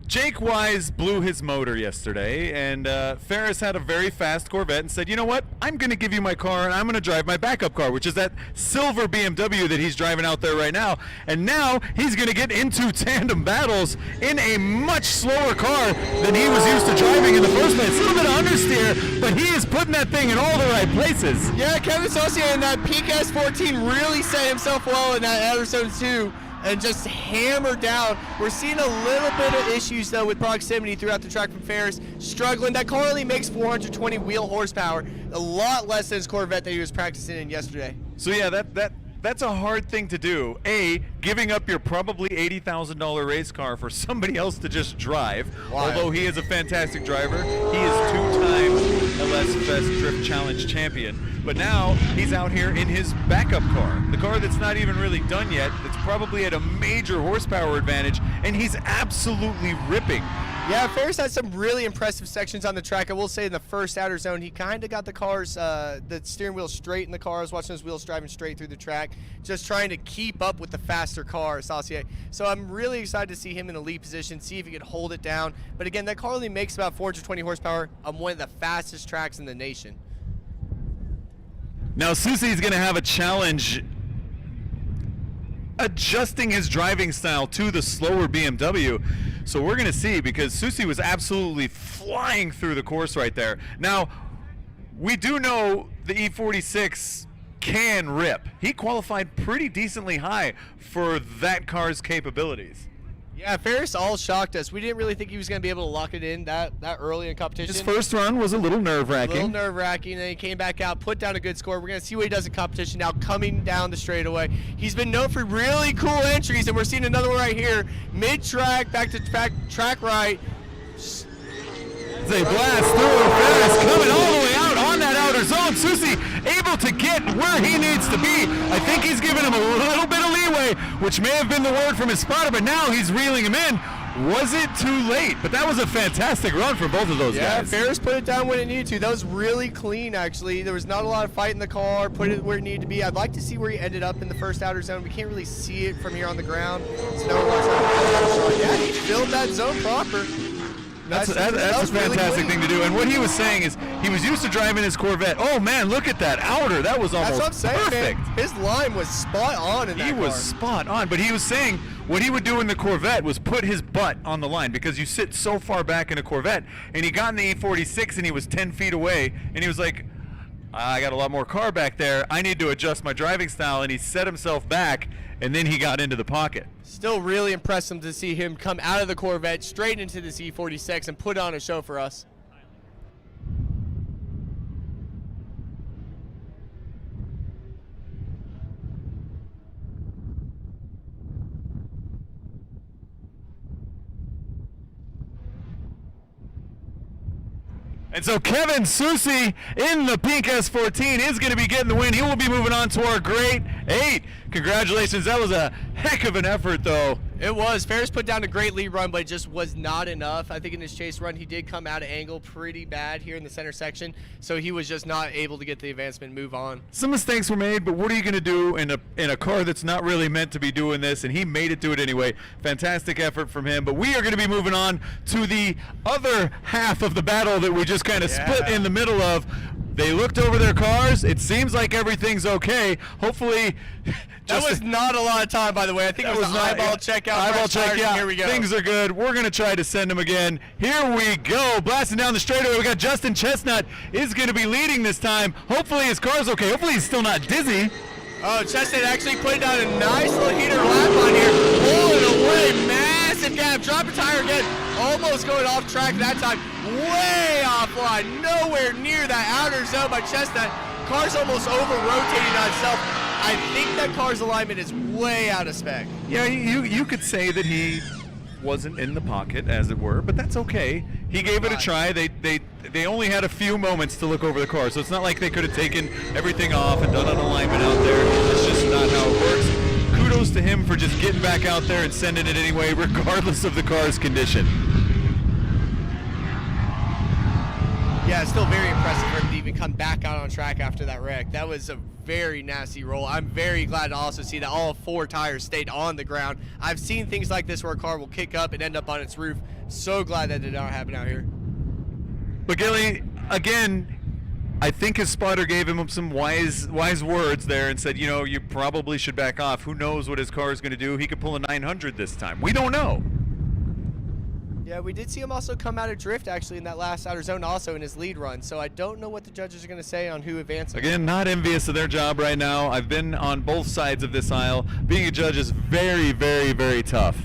Jake Wise blew his motor yesterday, and Ferris had a very fast Corvette and said, you know what, I'm going to give you my car and I'm going to drive my backup car, which is that silver BMW that he's driving out there right now. And now he's going to get into tandem battles in a much slower car than he was used to driving in the first place. A little bit of understeer, but he is putting that thing in all the right places. Yeah, Kevin Saucier in that peak S14 really set himself well in that outer zone 2. And just hammered down. We're seeing a little bit of issues though with proximity throughout the track from Ferris. Struggling. That car only makes 420 wheel horsepower, a lot less than his Corvette that he was practicing in yesterday. So yeah, that's a hard thing to do. Giving up your probably $80,000 race car for somebody else to just drive. Why? Although he is a fantastic driver, he is two-time LS Fest Drift Challenge champion. But now he's out here in his backup car, the car that's not even really done yet, that's probably at a major horsepower advantage, and he's absolutely ripping. Yeah, Ferris had some really impressive sections on the track. I will say in the first outer zone, he kind of got the car's, the steering wheel straight in the car. I was watching those wheels driving straight through the track, just trying to keep up with the faster car, Saucier. So I'm really excited to see him in a lead position, see if he can hold it down. But again, that car only makes about 420 horsepower on one of the fastest tracks in the nation. Now Susie's going to have a challenge adjusting his driving style to the slower BMW. So we're going to see, because Susie was absolutely flying through the course right there. Now, we do know the E46 can rip. He qualified pretty decently high for that car's capabilities. Yeah, Ferris all shocked us. We didn't really think he was going to be able to lock it in that early in competition. His first run was a little nerve-wracking. A little nerve-wracking, and then he came back out, put down a good score. We're going to see what he does in competition now coming down the straightaway. He's been known for really cool entries, and we're seeing another one right here. Mid-track, back to track right. They blast through. Ferris coming all the way out on that outer zone. Susie able to get where he needs to be. I think he's giving him a little bit of leeway, which may have been the word from his spotter, but now he's reeling him in. Was it too late? But that was a fantastic run for both of those guys. Yeah, Ferris put it down when it needed to. That was really clean, actually. There was not a lot of fight in the car, put it where it needed to be. I'd like to see where he ended up in the first outer zone. We can't really see it from here on the ground. So now we're watching. Yeah, he filled that zone proper. That's a fantastic thing to do. And what he was saying is he was used to driving his Corvette. Oh, man, look at that outer. That was almost That's what I'm saying, perfect. Man. His line was spot on in that car. He was spot on. But he was saying what he would do in the Corvette was put his butt on the line, because you sit so far back in a Corvette. And he got in the E46 and he was 10 feet away. And he was like, I got a lot more car back there. I need to adjust my driving style. And he set himself back, and then he got into the pocket. Still really impressive to see him come out of the Corvette straight into the E46 and put on a show for us. And so Kevin Susie in the pink S14 is going to be getting the win. He will be moving on to our Great 8. Congratulations. That was a heck of an effort, though. It was. Ferris put down a great lead run, but it just was not enough. I think in his chase run, he did come out of angle pretty bad here in the center section, so he was just not able to get the advancement and move on. Some mistakes were made, but what are you going to do in a car that's not really meant to be doing this? And he made it do it anyway. Fantastic effort from him. But we are going to be moving on to the other half of the battle that we just kind of split in the middle of. They looked over their cars. It seems like everything's okay. Hopefully, that was not a lot of time, by the way. I think it was an eyeball checkout. Eyeball check, yeah. Here we go. Things are good. We're going to try to send him again. Here we go. Blasting down the straightaway. We got Justin Chestnut is going to be leading this time. Hopefully his car's okay. Hopefully he's still not dizzy. Oh, Chestnut actually put down a nice little heater lap on here. Pulling away. Massive gap. Drop a tire again. Almost going off track that time. Way offline. Nowhere near that outer zone by Chestnut. Car's almost over-rotating on itself. I think that car's alignment is way out of spec. Yeah, you could say that he wasn't in the pocket, as it were, but that's okay. He gave it a try. They only had a few moments to look over the car, so it's not like they could have taken everything off and done an alignment out there. That's just not how it works. Kudos to him for just getting back out there and sending it anyway, regardless of the car's condition. Yeah, it's still very impressive for him to even come back out on track after that wreck. That was a very nasty roll. I'm very glad to also see that all 4 tires stayed on the ground. I've seen things like this where a car will kick up and end up on its roof. So glad that did not happen out here. But Gilly, again, I think his spotter gave him some wise words there and said, you know, you probably should back off. Who knows what his car is going to do? He could pull a 900 this time. We don't know. Yeah, we did see him also come out of drift actually in that last outer zone also in his lead run. So I don't know what the judges are going to say on who advances. Again, not envious of their job right now. I've been on both sides of this aisle. Being a judge is very, very, very tough.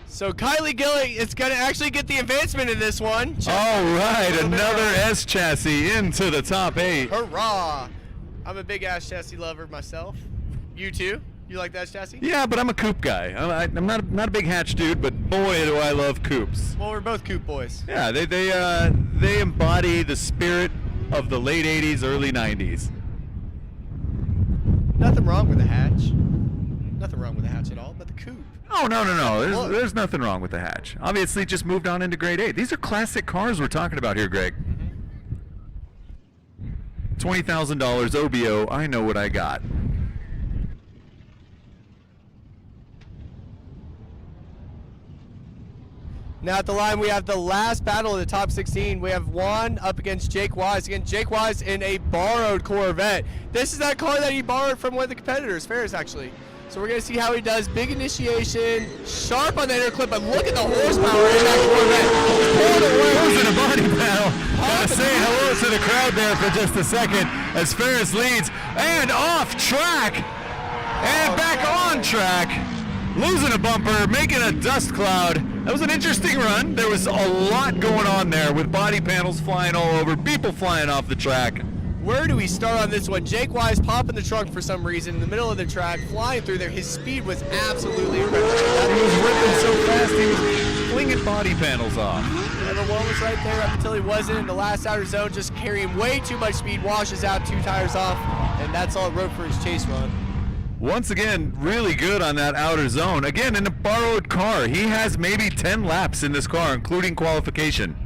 So Kylie Gilly is going to actually get the advancement in this one. All right, another S chassis into the top 8. Hurrah! I'm a big ass chassis lover myself. You too? You like that chassis? Yeah, but I'm a coupe guy. I'm not a big hatch dude, but boy, do I love coupes. Well, we're both coupe boys. Yeah, they embody the spirit of the late 80s, early 90s. Nothing wrong with the hatch. Nothing wrong with the hatch at all, but the coupe. Oh, no. There's nothing wrong with the hatch. Obviously, it just moved on into grade 8. These are classic cars we're talking about here, Greg. $20,000 OBO, I know what I got. Now at the line, we have the last battle of the top 16. We have Juan up against Jake Wise. Again, Jake Wise in a borrowed Corvette. This is that car that he borrowed from one of the competitors, Ferris actually. So we're going to see how he does. Big initiation, sharp on the inner clip, but look at the horsepower in that Corvette. Losing a body panel. Gotta say hello to the crowd there for just a second as Ferris leads and off track and back on track. Losing a bumper, making a dust cloud. That was an interesting run. There was a lot going on there with body panels flying all over, people flying off the track. Where do we start on this one? Jake Wise popping the trunk for some reason in the middle of the track, flying through there. His speed was absolutely incredible. He was ripping so fast, he was flinging body panels off. And the one was right there up until he wasn't in the last outer zone, just carrying way too much speed, washes out 2 tires off, and that's all it wrote for his chase run. Once again, really good on that outer zone. Again, in a borrowed car. He has maybe 10 laps in this car, including qualification.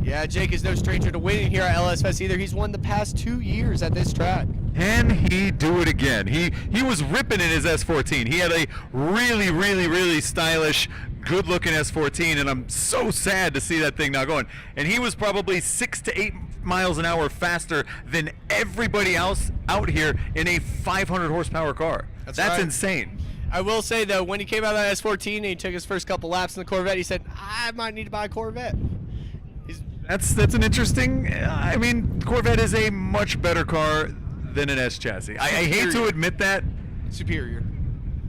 Yeah, Jake is no stranger to winning here at LS Fest either. He's won the past 2 years at this track. Can he do it again? He was ripping in his S14. He had a really, really, really stylish, good-looking S14, and I'm so sad to see that thing not going. And he was probably 6 to 8 miles an hour faster than everybody else out here in a 500 horsepower car. That's right. Insane. I will say though, when he came out of that S14 and he took his first couple laps in the Corvette, he said, I might need to buy a Corvette. That's an interesting, I mean, Corvette is a much better car than an S chassis. I hate to admit that. Superior.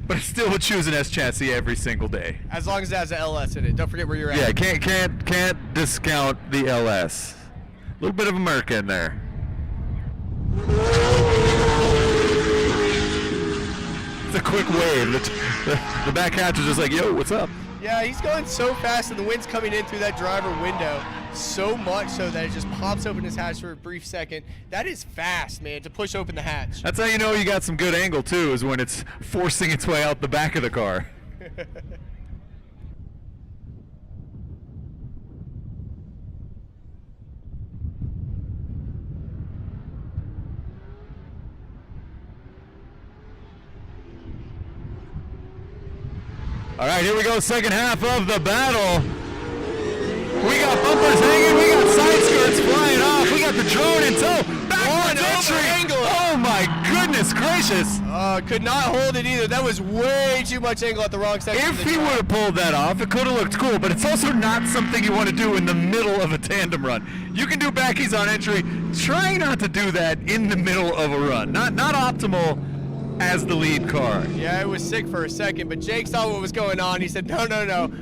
But I still would choose an S chassis every single day. As long as it has an LS in it. Don't forget where you're at. Yeah, can't discount the LS. A little bit of America in there. It's a quick wave. The back hatch is just like, yo, what's up? Yeah, he's going so fast and the wind's coming in through that driver window. so much so that it just pops open his hatch for a brief second. That is fast, man, to push open the hatch. That's how you know you got some good angle too, is when it's forcing its way out the back of the car. All right, here we go, second half of the battle. We got bumpers hanging, we got side skirts flying off, we got the drone in tow. Backwards entry. Angle. Oh my goodness gracious. Could not hold it either. That was way too much angle at the wrong section. If he would have pulled that off, it could have looked cool, but it's also not something you want to do in the middle of a tandem run. You can do backies on entry. Try not to do that in the middle of a run. Not optimal as the lead car. Yeah, it was sick for a second, but Jake saw what was going on. He said, no,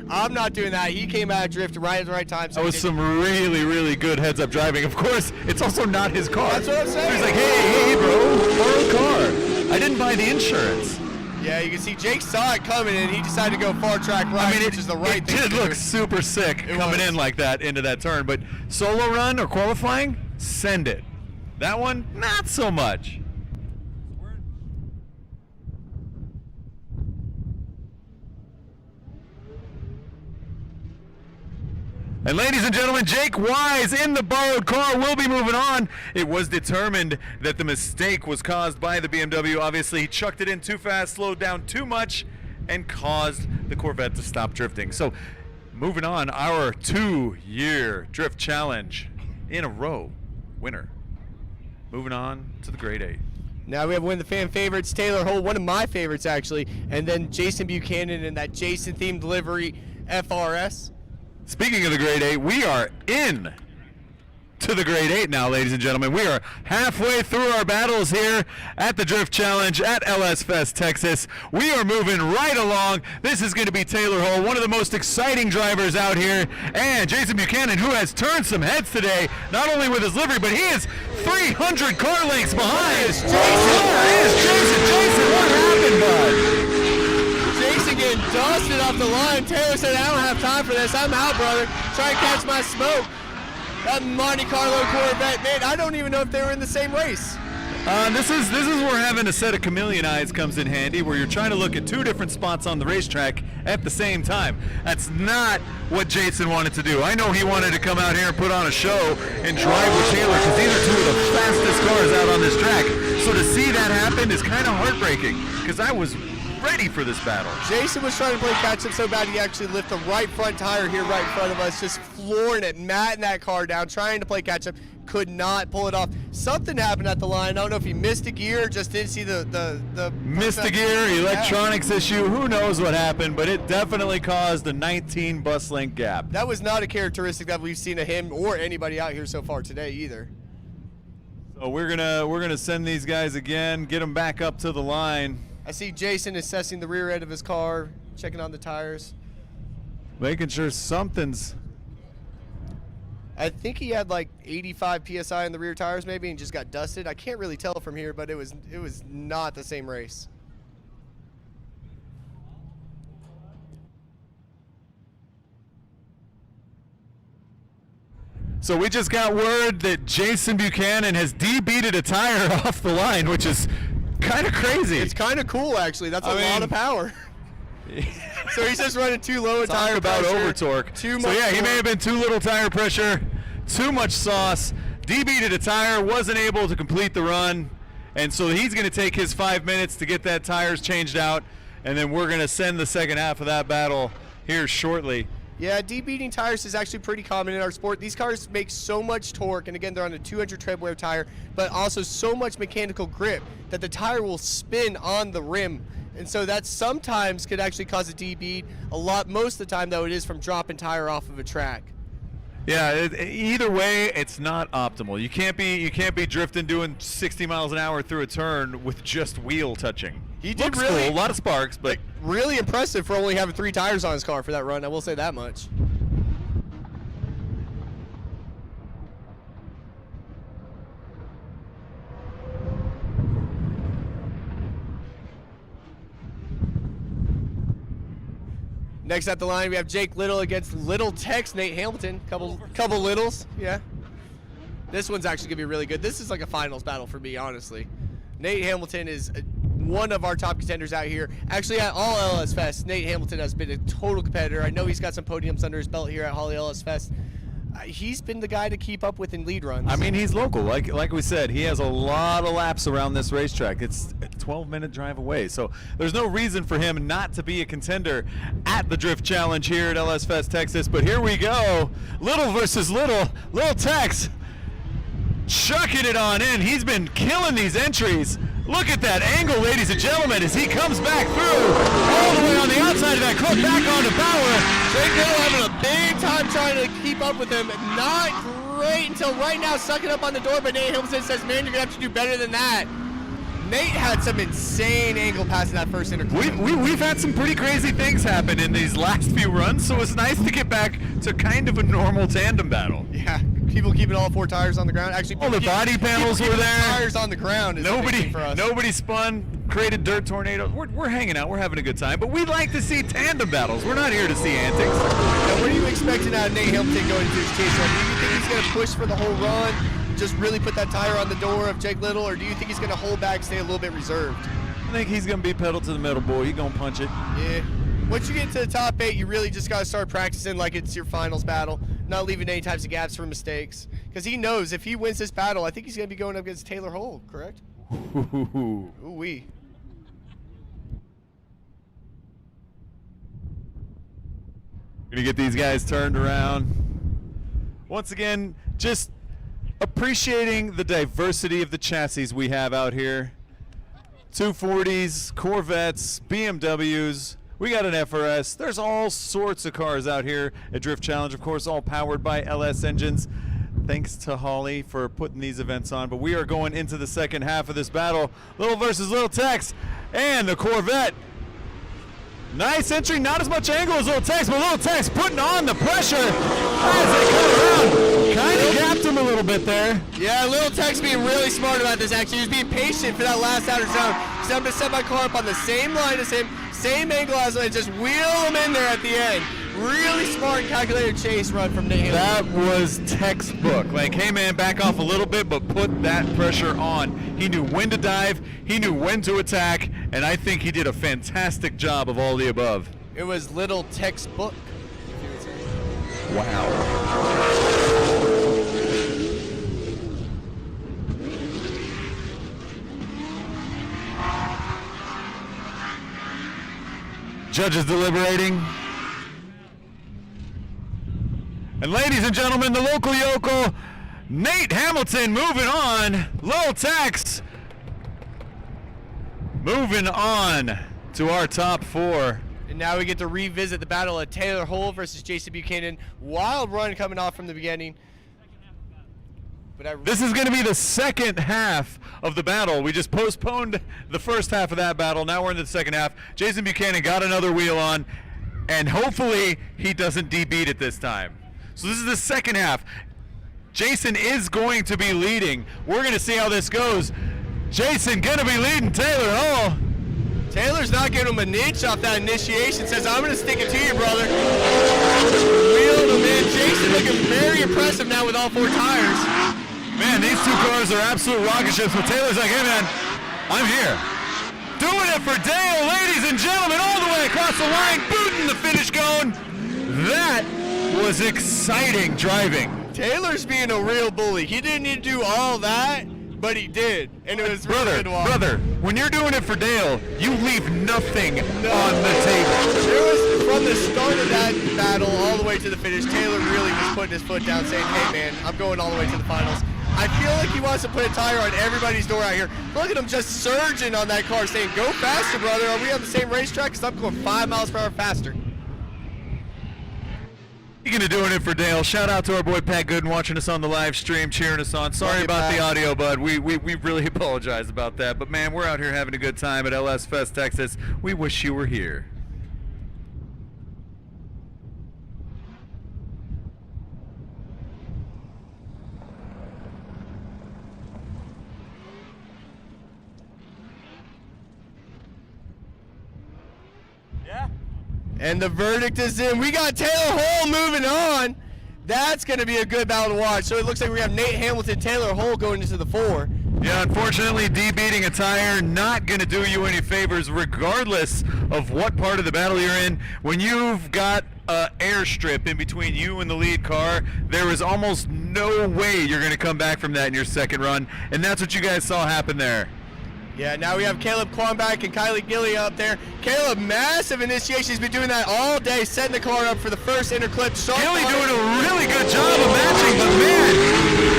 I'm not doing that. He came out of drift right at the right time. So that was some really, really good heads-up driving. Of course, it's also not his car. That's what I'm saying. He's like, hey, bro, borrowed car. I didn't buy the insurance. Yeah, you can see Jake saw it coming, and he decided to go far track right, which is the right thing to do. It did look super sick coming in like that into that turn, but solo run or qualifying, send it. That one, not so much. And ladies and gentlemen, Jake Wise in the borrowed car will be moving on. It was determined that the mistake was caused by the BMW. Obviously, he chucked it in too fast, slowed down too much, and caused the Corvette to stop drifting. So, moving on, our 2-year drift challenge in a row winner. Moving on to the grade 8. Now we have one of the fan favorites, Taylor Holt, one of my favorites actually, and then Jason Buchanan in that Jason-themed livery FRS. Speaking of the grade 8, we are in to the grade 8 now, ladies and gentlemen. We are halfway through our battles here at the Drift Challenge at LS Fest Texas. We are moving right along. This is going to be Taylor Holt, one of the most exciting drivers out here, and Jason Buchanan, who has turned some heads today, not only with his livery, but he is 300 car lengths behind. Jason, what happened, bud? Getting dusted off the line. Taylor said, I don't have time for this. I'm out, brother. Try and catch my smoke. That Monte Carlo Corvette, man, I don't even know if they were in the same race. This is where having a set of chameleon eyes comes in handy, where you're trying to look at 2 different spots on the racetrack at the same time. That's not what Jason wanted to do. I know he wanted to come out here and put on a show and drive with Taylor, because these are 2 of the fastest cars out on this track. So to see that happen is kind of heartbreaking, because I was ready for this battle. Jason was trying to play catch up so bad he actually lifted the right front tire here right in front of us, just flooring it, matting that car down, trying to play catch up, could not pull it off. Something happened at the line. I don't know if he missed a gear or just didn't see the missed a gear, electronics issue, who knows what happened, but it definitely caused a 19 bus length gap. That was not a characteristic that we've seen of him or anybody out here so far today either. So we're gonna send these guys again, get them back up to the line. I see Jason assessing the rear end of his car, checking on the tires. Making sure something's... I think he had like 85 PSI in the rear tires maybe and just got dusted. I can't really tell from here, but it was not the same race. So we just got word that Jason Buchanan has debeated a tire off the line, which is kind of crazy. It's kind of cool, actually. That's a lot of power. So he's just running too low a tire about pressure. over torque. Too much so yeah, torque. he may have been too little tire pressure, too much sauce. Debeated a tire, wasn't able to complete the run, and so he's going to take his 5 minutes to get that tires changed out, and then we're going to send the second half of that battle here shortly. Yeah, debeating tires is actually pretty common in our sport. These cars make so much torque, and again, they're on a 200 tread wear tire, but also so much mechanical grip that the tire will spin on the rim. And so that sometimes could actually cause a debeat. Most of the time, though, it is from dropping tire off of a track. Yeah, either way, it's not optimal. You can't be drifting doing 60 miles an hour through a turn with just wheel touching. He did Looks really cool, a lot of sparks, but really impressive for only having 3 tires on his car for that run. I will say that much. Next at the line, we have Jake Little against Little Tex Nate Hamilton. Couple littles, yeah. This one's actually gonna be really good. This is like a finals battle for me, honestly. Nate Hamilton is one of our top contenders out here. Actually, at all LS Fest, Nate Hamilton has been a total competitor. I know he's got some podiums under his belt here at Holley LS Fest. He's been the guy to keep up with in lead runs. I mean, he's local. Like we said, he has a lot of laps around this racetrack. It's a 12-minute drive away, so there's no reason for him not to be a contender at the Drift Challenge here at LS Fest Texas. But here we go, Little versus Little. Little Tex chucking it on in. He's been killing these entries. Look at that angle, ladies and gentlemen, as he comes back through all the way on the outside of that clip, back onto power. Jake Little having a big time trying to keep up with him. Not great until right now, sucking up on the door, but Nate Hamilton says, man, you're going to have to do better than that. Nate had some insane angle passing that first interchange. We've had some pretty crazy things happen in these last few runs, so it's nice to get back to kind of a normal tandem battle. Yeah, people keeping all 4 tires on the ground. Actually, all the body panels were there. Tires on the ground is nobody for us. Nobody spun, created dirt tornadoes. We're hanging out. We're having a good time. But we like to see tandem battles. We're not here to see antics. Now, what are you expecting out of Nate Hamilton going into his chase run? Do you think he's going to push for the whole run, just really put that tire on the door of Jake Little, or do you think he's going to hold back, stay a little bit reserved? I think he's going to be pedal to the metal, boy. He's going to punch it. Yeah. Once you get to the top 8, you really just got to start practicing like it's your finals battle, not leaving any types of gaps for mistakes. Because he knows if he wins this battle, I think he's going to be going up against Taylor Hull, correct? Ooh-wee. Gonna get these guys turned around. Once again, just appreciating the diversity of the chassis we have out here. 240s, Corvettes, BMWs. We got an FRS. There's all sorts of cars out here at Drift Challenge, of course, all powered by LS engines. Thanks to Holley for putting these events on. But we are going into the second half of this battle. Little versus Little Tex and the Corvette. Nice entry, not as much angle as Little Tex, but Little Tex putting on the pressure as they come around. Kind of gapped him a little bit there. Yeah, Little Tex being really smart about this, actually. He was being patient for that last outer zone. So I'm going to set my car up on the same line as him, same angle as him, and just wheel him in there at the end. Really smart, calculated chase run from Nate Hamilton. That was textbook. Like, hey man, back off a little bit, but put that pressure on. He knew when to dive, he knew when to attack, and I think he did a fantastic job of all the above. It was little textbook. Wow. Judges deliberating. And ladies and gentlemen, the local yokel, Nate Hamilton moving on. Little Tex moving on to our top 4. And now we get to revisit the battle of Taylor Hull versus Jason Buchanan. Wild run coming off from the beginning. But this is going to be the second half of the battle. We just postponed the first half of that battle. Now we're into the second half. Jason Buchanan got another wheel on, and hopefully he doesn't debeat it this time. So this is the second half. Jason is going to be leading. We're going to see how this goes. Jason going to be leading Taylor Hull. Taylor's not giving him an inch off that initiation. Says, I'm going to stick it to you, brother. Wheeled him in. Jason looking very impressive now with all 4 tires. Man, these 2 cars are absolute rocket ships. But Taylor's like, hey, man, I'm here. Doing it for Dale, ladies and gentlemen, all the way across the line, booting the finish cone. That was exciting driving. Taylor's being a real bully. He didn't need to do all that, but he did, and it was really good walk. Brother, when you're doing it for Dale, you leave nothing on the table. There was, from the start of that battle all the way to the finish, Taylor really was putting his foot down, saying, hey man, I'm going all the way to the finals. I feel like he wants to put a tire on everybody's door out here. Look at him just surging on that car, saying, go faster, brother. Are we on the same racetrack? Because I'm going 5 miles per hour faster. Speaking of doing it for Dale, shout out to our boy Pat Gooden watching us on the live stream, cheering us on. Sorry about the audio, bud. We really apologize about that. But man, we're out here having a good time at LS Fest Texas. We wish you were here. And the verdict is in. We got Taylor Hull moving on. That's going to be a good battle to watch. So it looks like we have Nate Hamilton, Taylor Hull going into the 4. Yeah, unfortunately, beating a tire not going to do you any favors regardless of what part of the battle you're in. When you've got an airstrip in between you and the lead car, there is almost no way you're going to come back from that in your second run, and that's what you guys saw happen there. Yeah, now we have Caleb Quamback and Kylie Gilly up there. Caleb, massive initiation. He's been doing that all day, setting the car up for the first interclip. Gilly doing a really good job of matching, but man,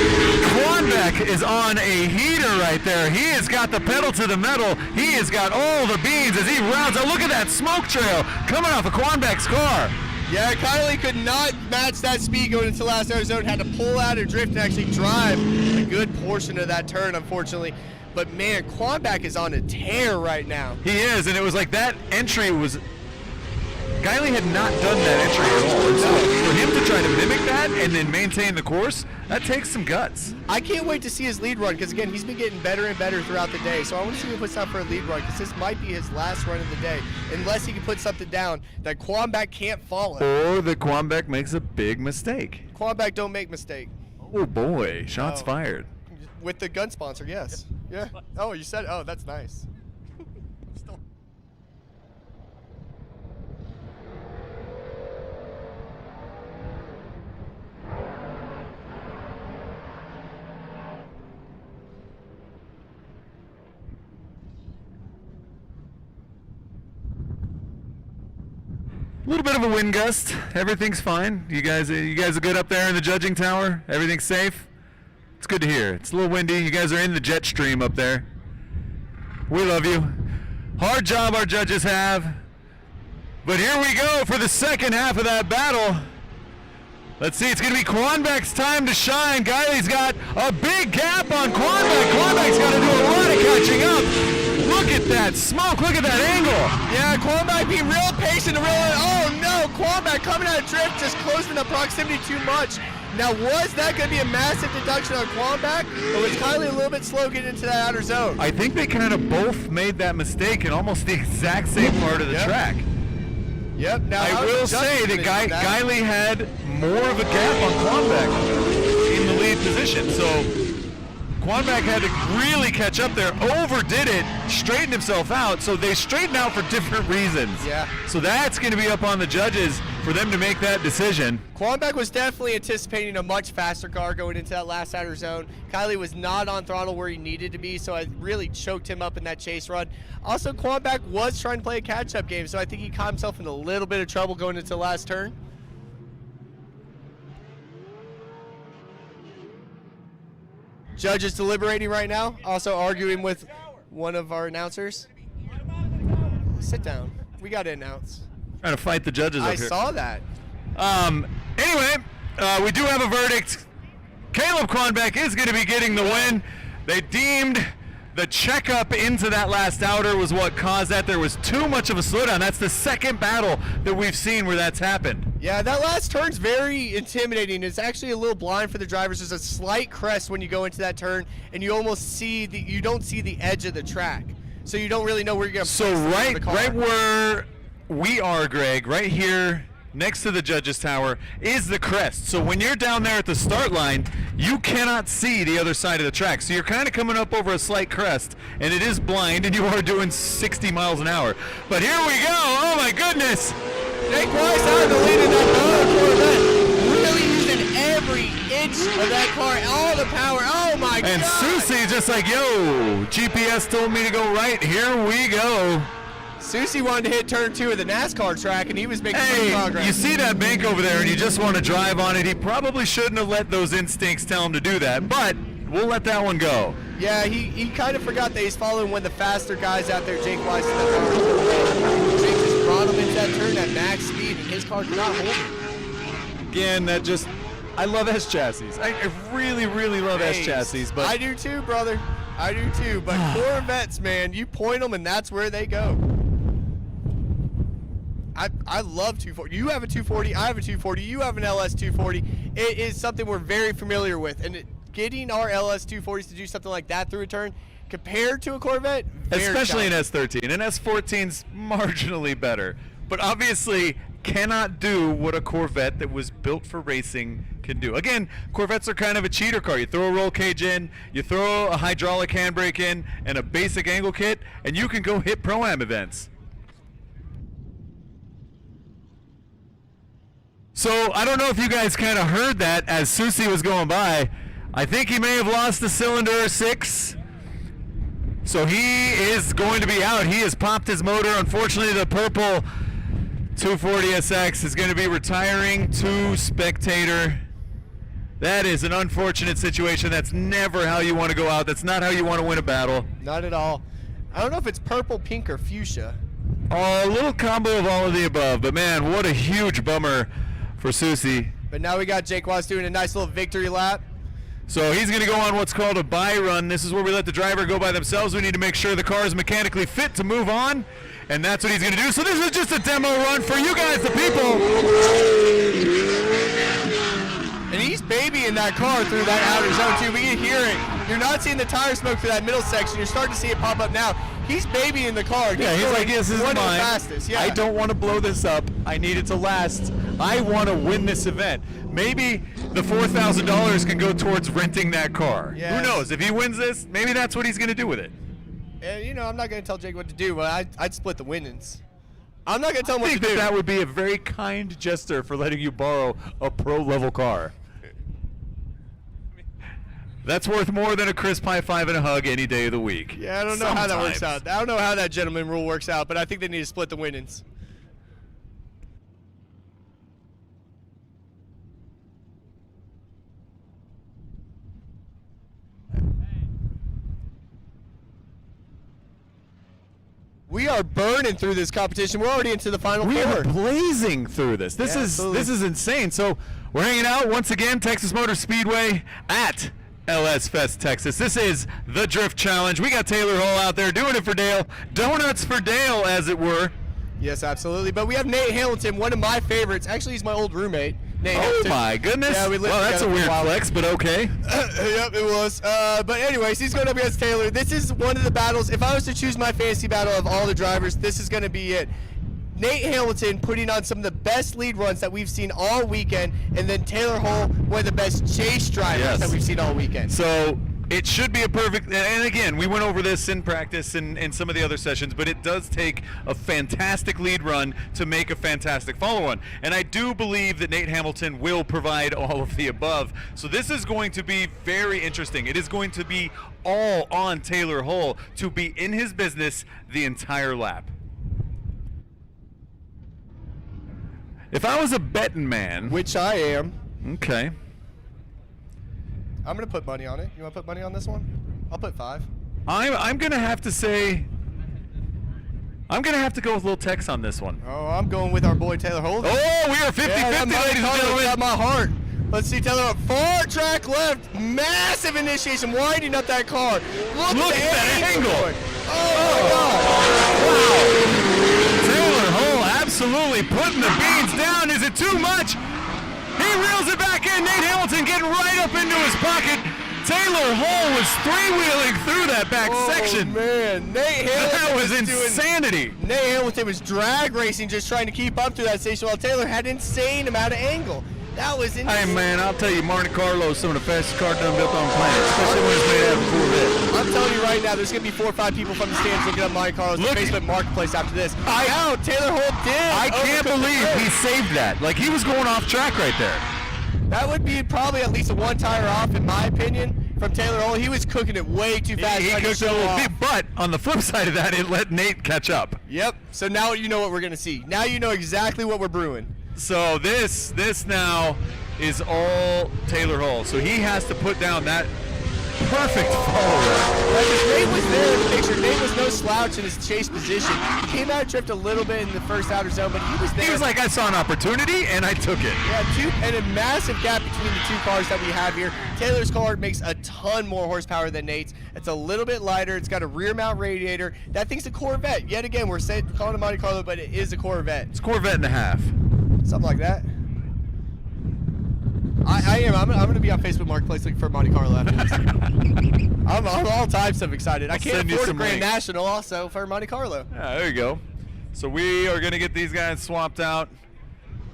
Quamback is on a heater right there. He has got the pedal to the metal. He has got all the beans as he rounds out. Look at that smoke trail coming off of Quamback's car. Yeah, Kylie could not match that speed going into last Arizona. Had to pull out and drift and actually drive a good portion of that turn, unfortunately. But man, Quamback is on a tear right now. He is, and it was like that entry was... Kylie had not done that entry at all. And so for him to try to mimic that and then maintain the course, that takes some guts. I can't wait to see his lead run because, again, he's been getting better and better throughout the day. So I want to see if he puts out for a lead run because this might be his last run of the day, unless he can put something down that Quamback can't follow. Or the Quamback makes a big mistake. Quamback don't make mistake. Oh boy, shots fired. With the gun sponsor, yes. Yeah. Oh, you said, oh, that's nice. Still. A little bit of a wind gust. Everything's fine. You guys are good up there in the judging tower? Everything's safe? It's good to hear. It's a little windy. You guys are in the jet stream up there. We love you. Hard job our judges have. But here we go for the second half of that battle. Let's see, it's going to be Quamback's time to shine. Kylie's got a big gap on Quamback. Quamback's got to do a lot of catching up. Look at that smoke. Look at that angle. Yeah, Quamback being real patient. Oh no, Quamback coming out of drift, just closing the proximity too much. Now, was that going to be a massive deduction on Quamback, or was Kylie a little bit slow getting into that outer zone? I think they kind of both made that mistake in almost the exact same part of the track. Yep. Now I will say that Kylie had more of a gap on Quamback in the lead position, so Quamback had to really catch up there, overdid it, straightened himself out, so they straightened out for different reasons. Yeah. So that's going to be up on the judges for them to make that decision. Quamback was definitely anticipating a much faster car going into that last outer zone. Kylie was not on throttle where he needed to be, so I really choked him up in that chase run. Also, Quamback was trying to play a catch-up game, so I think he caught himself in a little bit of trouble going into the last turn. Judges deliberating right now, also arguing with one of our announcers. Sit down. We got to announce. Trying to fight the judges up here. I saw that. Anyway, we do have a verdict. Caleb Quamback is going to be getting the win. They deemed the checkup into that last outer was what caused that. There was too much of a slowdown. That's the second battle that we've seen where that's happened. Yeah, that last turn's very intimidating. It's actually a little blind for the drivers. There's a slight crest when you go into that turn, and you almost see you don't see the edge of the track, so you don't really know where you're going to. So right where we are, Greg, right here next to the judges tower is the crest. So when you're down there at the start line, you cannot see the other side of the track. So you're kind of coming up over a slight crest, and it is blind, and you are doing 60 miles an hour. But here we go. Oh my goodness. Jake Weiss out of the lead in that Corvette. Really using every inch of that car, all the power. Oh my God. And Susie just like, yo, GPS told me to go right. Here we go. Susie wanted to hit turn 2 of the NASCAR track, and he was making some progress. You see that bank over there, and you just want to drive on it. He probably shouldn't have let those instincts tell him to do that, but we'll let that one go. Yeah, he kind of forgot that he's following one of the faster guys out there, Jake Weiss, in that car. Jake just brought him into that turn at max speed, and his car could not hold him. Again, I love S chassis. I really, really love S chassis. But I do too, brother. I do too. But Corvettes, man, you point them, and that's where they go. I love 240. You have a 240. I have a 240. You have an LS 240. It is something we're very familiar with, and getting our LS 240s to do something like that through a turn, compared to a Corvette, especially an an S13. An S14's marginally better, but obviously cannot do what a Corvette that was built for racing can do. Again, Corvettes are kind of a cheater car. You throw a roll cage in, you throw a hydraulic handbrake in, and a basic angle kit, and you can go hit Pro-Am events. So I don't know if you guys kind of heard that as Susie was going by. I think he may have lost the cylinder 6. So he is going to be out. He has popped his motor. Unfortunately, the purple 240SX is going to be retiring to spectator. That is an unfortunate situation. That's never how you want to go out. That's not how you want to win a battle. Not at all. I don't know if it's purple, pink, or fuchsia. Oh, a little combo of all of the above. But man, what a huge bummer for Susie. But now we got Jake Watts doing a nice little victory lap. So he's going to go on what's called a buy run. This is where we let the driver go by themselves. We need to make sure the car is mechanically fit to move on, and that's what he's going to do. So this is just a demo run for you guys, the people. And he's babying that car through that outer zone too. We can hear it. You're not seeing the tire smoke through that middle section. You're starting to see it pop up now. He's babying the car. Yeah, he's like, this is one mine. of the fastest. Yeah. I don't want to blow this up. I need it to last. I want to win this event. Maybe the $4,000 can go towards renting that car. Yes. Who knows? If he wins this, maybe that's what he's going to do with it. And, you know, I'm not going to tell Jake what to do, but I'd split the winnings. I'm not going to tell him what to do. I think that would be a very kind gesture for letting you borrow a pro-level car. That's worth more than a crisp high five and a hug any day of the week. Yeah, I don't know how that works out. I don't know how that gentleman rule works out, but I think they need to split the winnings. We are burning through this competition. We're already into the final We four. are blazing through this. This is insane. So we're hanging out once again, Texas Motor Speedway at LS Fest Texas. This is the Drift Challenge. We got Taylor Hall out there doing it for Dale. Donuts for Dale, as it were. Yes, absolutely. But we have Nate Hamilton, one of my favorites. Actually, he's my old roommate. Nate Hamilton. My goodness. Yeah, we lived well, that's a together weird for a while. flex, but okay. Yep, it was. But anyways, he's going up against Taylor. This is one of the battles. If I was to choose my fantasy battle of all the drivers, this is going to be it. Nate Hamilton putting on some of the best lead runs that we've seen all weekend, and then Taylor Hall, one of the best chase drivers that we've seen all weekend. So it should be a perfect, and again, we went over this in practice and some of the other sessions, but it does take a fantastic lead run to make a fantastic follow-on. And I do believe that Nate Hamilton will provide all of the above. So this is going to be very interesting. It is going to be all on Taylor Hall to be in his business the entire lap. If I was a betting man, Which I am. okay, I'm going to put money on it. You want to put money on this one? I'll put 5. I'm gonna have to say, I'm gonna have to go with Lil Tex on this one. Oh, I'm going with our boy Taylor Hall. Oh, we are 50-50, ladies and gentlemen. Got my heart. Let's see Taylor up. Far track left. Massive initiation, winding up that car. Look at that angle. Oh, my God. Wow. Taylor Hall absolutely putting the beans down. Is it too much? He reels it back in. Nate Hamilton getting right up into his pocket. Taylor Hall was three-wheeling through that back section. Man, Nate Hamilton That was insanity. Nate Hamilton was drag racing, just trying to keep up through that station, while Taylor had an insane amount of angle. That was insane. Hey man, I'll tell you, Monte Carlo is some of the fastest car done built on the planet, especially when it's made out of a Corvette. I'm telling you right now, there's going to be 4 or 5 people from the stands looking up Monte Carlo's Facebook Marketplace after this. Now, Taylor Hall did. I can't believe he saved that. Like, he was going off track right there. That would be probably at least a 1 tire off, in my opinion, from Taylor Hall. He was cooking it way too fast. He cooked it a little bit, but on the flip side of that, it let Nate catch up. Yep. So now you know what we're going to see. Now you know exactly what we're brewing. So this now is all Taylor Hall. So he has to put down that perfect follow-up. Nate was there in the picture. Nate was no slouch in his chase position. He came out of drift a little bit in the first outer zone, but he was there. He was like, I saw an opportunity, and I took it. Yeah, and a massive gap between the 2 cars that we have here. Taylor's car makes a ton more horsepower than Nate's. It's a little bit lighter. It's got a rear mount radiator. That thing's a Corvette. Yet again, we're calling it Monte Carlo, but it is a Corvette. It's Corvette and a half. Something like that. I am. I'm going to be on Facebook Marketplace looking for Monte Carlo after this. I'm all types of excited. I can't afford a Grand National also for Monte Carlo. Yeah, there you go. So we are going to get these guys swapped out.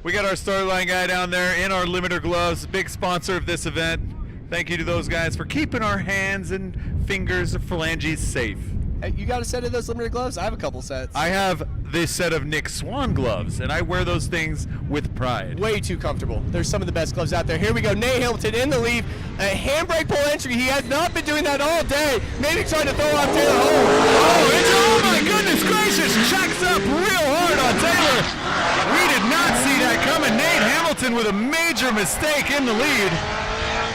We got our start line guy down there in our limiter gloves, big sponsor of this event. Thank you to those guys for keeping our hands and fingers and phalanges safe. Hey, you got a set of those limited gloves? I have a couple sets. I have this set of Nick Swan gloves, and I wear those things with pride. Way too comfortable. There's some of the best gloves out there. Here we go. Nate Hamilton in the lead. A handbrake pull entry. He has not been doing that all day. Maybe trying to throw off Taylor Hole. Oh my goodness gracious, checks up real hard on Taylor. We did not see that coming. Nate Hamilton with a major mistake in the lead.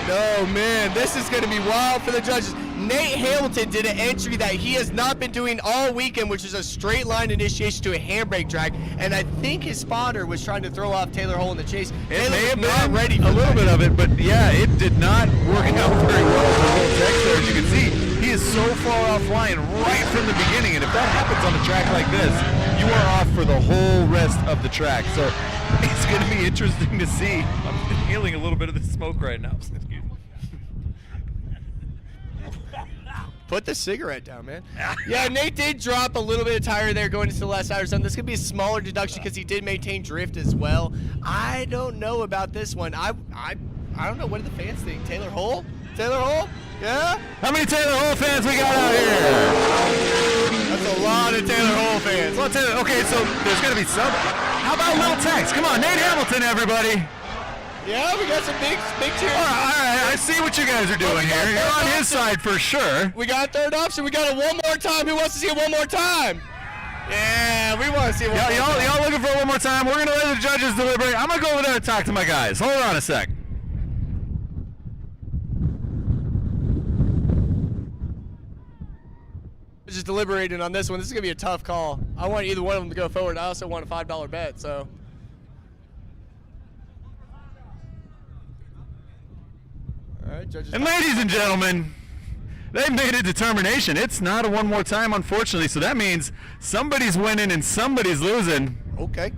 No, man, this is going to be wild for the judges. Nate Hamilton did an entry that he has not been doing all weekend, which is a straight line initiation to a handbrake drag, and I think his spotter was trying to throw off Taylor Hole in the chase. It may have not been ready a little bit of it, but yeah, it did not work out very well for Will Tex there. As you can see, he is so far offline right from the beginning, and if that happens on a track like this, you are off for the whole rest of the track. So it's going to be interesting to see. I'm inhaling a little bit of the smoke right now. Excuse me. Put the cigarette down, man. Yeah, Nate did drop a little bit of tire there going into the last outer zone. This could be a smaller deduction because he did maintain drift as well. I don't know about this one. I don't know. What do the fans think? Taylor Hole? Taylor Hole? Yeah? How many Taylor Hole fans we got out here? That's a lot of Taylor Hole fans. Okay, so there's going to be some. How about Little Tex? Come on, Nate Hamilton, everybody. Yeah, we got some big cheers. All right, I see what you guys are doing here. You're on his side for sure. We got a third option. We got it one more time. Who wants to see it one more time? Yeah, we want to see it one more time. Y'all looking for it one more time? We're going to let the judges deliberate. I'm going to go over there and talk to my guys. Hold on a sec. Just deliberating on this one. This is going to be a tough call. I want either one of them to go forward. I also want a $5 bet, so. All right, judges. And ladies and gentlemen, they've made a determination. It's not a one more time, unfortunately, so that means somebody's winning and somebody's losing. Okay.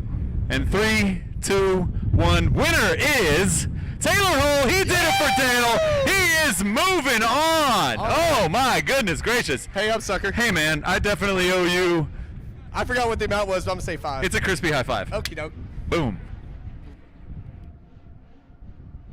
And 3, 2, 1. Winner is Taylor Hole. He did it for Taylor. He is moving on. Oh, my goodness gracious. Hey up, sucker. Hey, man, I definitely owe you. I forgot what the amount was, but I'm going to say 5. It's a crispy high five. Okie doke. Boom.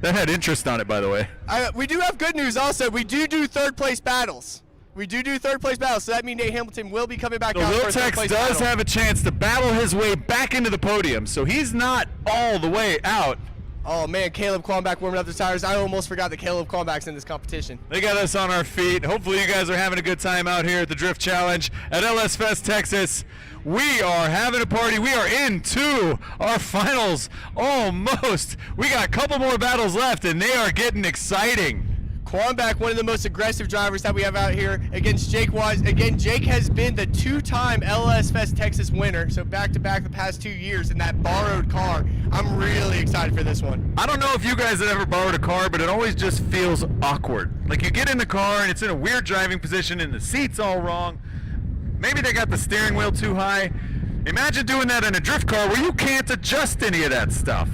That had interest on it, by the way. We do have good news also. We do third place battles. So that means Nate Hamilton will be coming back So out Will for a third Tex place does battle. have a chance to battle his way back into the podium, so he's not all the way out. Oh, man, Caleb Quamback warming up the tires. I almost forgot that Caleb Quamback's in this competition. They got us on our feet. Hopefully you guys are having a good time out here at the Drift Challenge at LS Fest Texas. We are having a party. We are into our finals almost. We got a couple more battles left, and they are getting exciting. Quamback, one of the most aggressive drivers that we have out here against Jake Wise. Again, Jake has been the 2-time LS Fest Texas winner, so back-to-back the past 2 years in that borrowed car. I'm really excited for this one. I don't know if you guys have ever borrowed a car, but it always just feels awkward. Like you get in the car and it's in a weird driving position and the seat's all wrong. Maybe they got the steering wheel too high. Imagine doing that in a drift car where you can't adjust any of that stuff.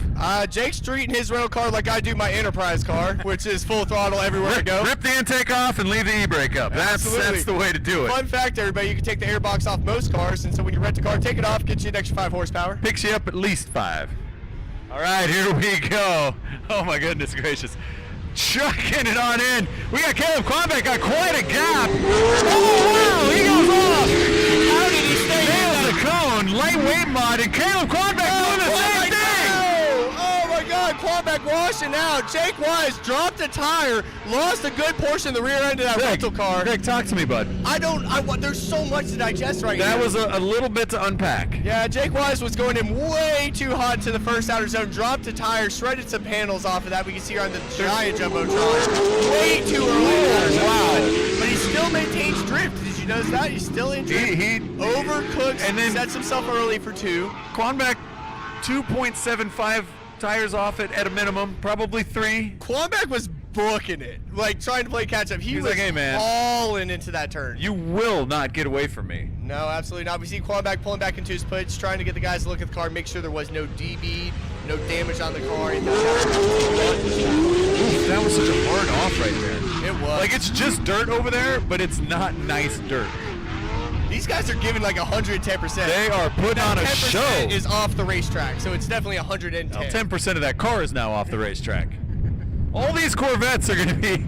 Jake's treating his rental car like I do my Enterprise car, which is full throttle everywhere I go. Rip the intake off and leave the e-brake up. That's the way to do it. Fun fact, everybody, you can take the airbox off most cars, and so when you rent a car, take it off, get you an extra 5 horsepower. Picks you up at least 5. All right, here we go. Oh my goodness gracious. Chucking it on in. We got Caleb Quamback, got quite a gap. Oh wow, he goes off. How did he stay Nails the cone, lightweight mod, and Caleb Quamback doing the same thing. Oh my God, Quamback washing out. Jake Wise dropped a tire, lost a good portion of the rear end of that rental car. Nick, talk to me, bud. There's so much to digest right now. That was a little bit to unpack. Yeah, Jake Wise was going in way too hot to the first outer zone, dropped a tire, shredded some panels off of that. We can see here on the giant Jumbotron. Way too early. Wow. But he still maintains drift. Did you notice that? He's still in drift. He overcooks and then sets himself early for 2. Quamback 2.75 tires off it at a minimum, probably 3. Quamback was booking it, like trying to play catch up. He was like, hey man, falling into that turn. You will not get away from me. No, absolutely not. We see Quamback pulling back into his push, trying to get the guys to look at the car, make sure there was no DB, no damage on the car. That was such a hard off right there. It was. Like it's just dirt over there, but it's not nice dirt. These guys are giving like 110%. They are putting on a 10% show. is off the racetrack, so it's definitely 110. Well, 10% of that car is now off the racetrack. All these Corvettes are going to be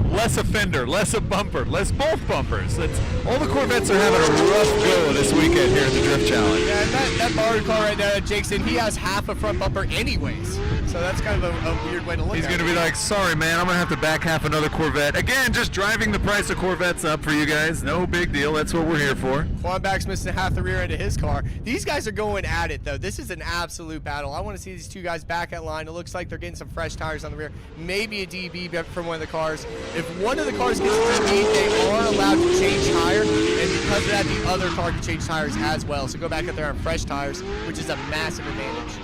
less a fender, less a bumper, less both bumpers. All the Corvettes are having a rough go this weekend here at the Drift Challenge. Yeah, and that borrowed car right there that Jake's in, he has half a front bumper anyways. So that's kind of a weird way to look at it. He's going to be like, sorry, man, I'm going to have to back half another Corvette. Again, just driving the price of Corvettes up for you guys. No big deal. That's what we're here for. Quanback's missing half the rear end of his car. These guys are going at it, though. This is an absolute battle. I want to see these two guys back at line. It looks like they're getting some fresh tires on the rear. Maybe a DB from one of the cars. If one of the cars gets a DB, they are allowed to change tire. And because of that, the other car can change tires as well. So go back up there on fresh tires, which is a massive advantage.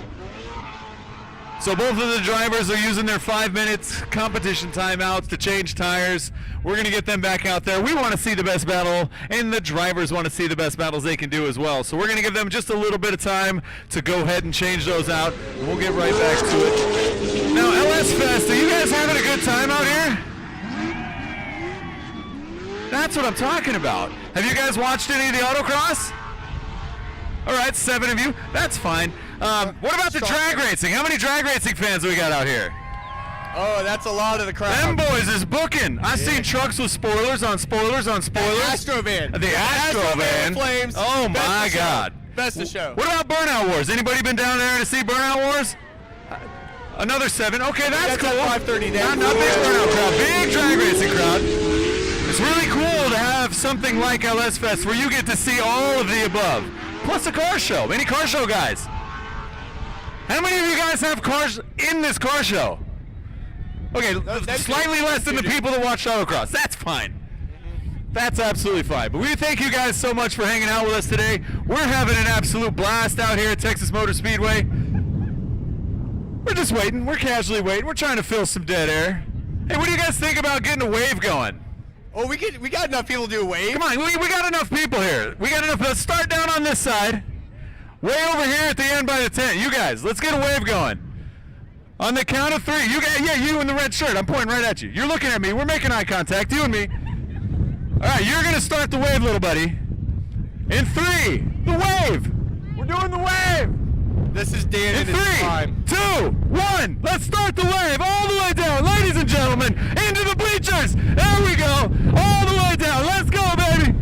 So both of the drivers are using their 5 minutes competition timeouts to change tires. We're going to get them back out there. We want to see the best battle, and the drivers want to see the best battles they can do as well. So we're going to give them just a little bit of time to go ahead and change those out, and we'll get right back to it. Now, LS Fest, are you guys having a good time out here? That's what I'm talking about. Have you guys watched any of the autocross? All right, 7 of you. That's fine. What about the drag racing? How many drag racing fans do we got out here? Oh, that's a lot of the crowd. Them boys is booking. I seen trucks with spoilers on spoilers on spoilers. The Astro van. The Astro van. Flames. Oh my God. Best of show. What about Burnout Wars? Anybody been down there to see Burnout Wars? Another 7. Okay, that's cool. At 5:30. Not big burnout crowd. Big drag racing crowd. It's really cool to have something like LS Fest where you get to see all of the above. Plus a car show. Any car show guys? How many of you guys have cars in this car show? Okay, slightly less than the people that watch autocross. That's fine. That's absolutely fine. But we thank you guys so much for hanging out with us today. We're having an absolute blast out here at Texas Motor Speedway. We're just waiting. We're casually waiting. We're trying to fill some dead air. Hey, what do you guys think about getting a wave going? Oh, we got enough people to do a wave. Come on, we got enough people here. We got enough. Let's start down on this side. Way over here at the end by the tent. You guys, let's get a wave going. On the count of 3. You guys, yeah, you in the red shirt. I'm pointing right at you. You're looking at me. We're making eye contact, you and me. All right, you're going to start the wave, little buddy. In 3, the wave. We're doing the wave. This is Dan In in his prime. 3, 2, 1. Let's start the wave all the way down. Ladies and gentlemen, into the bleachers. There we go. All the way down. Let's go, baby.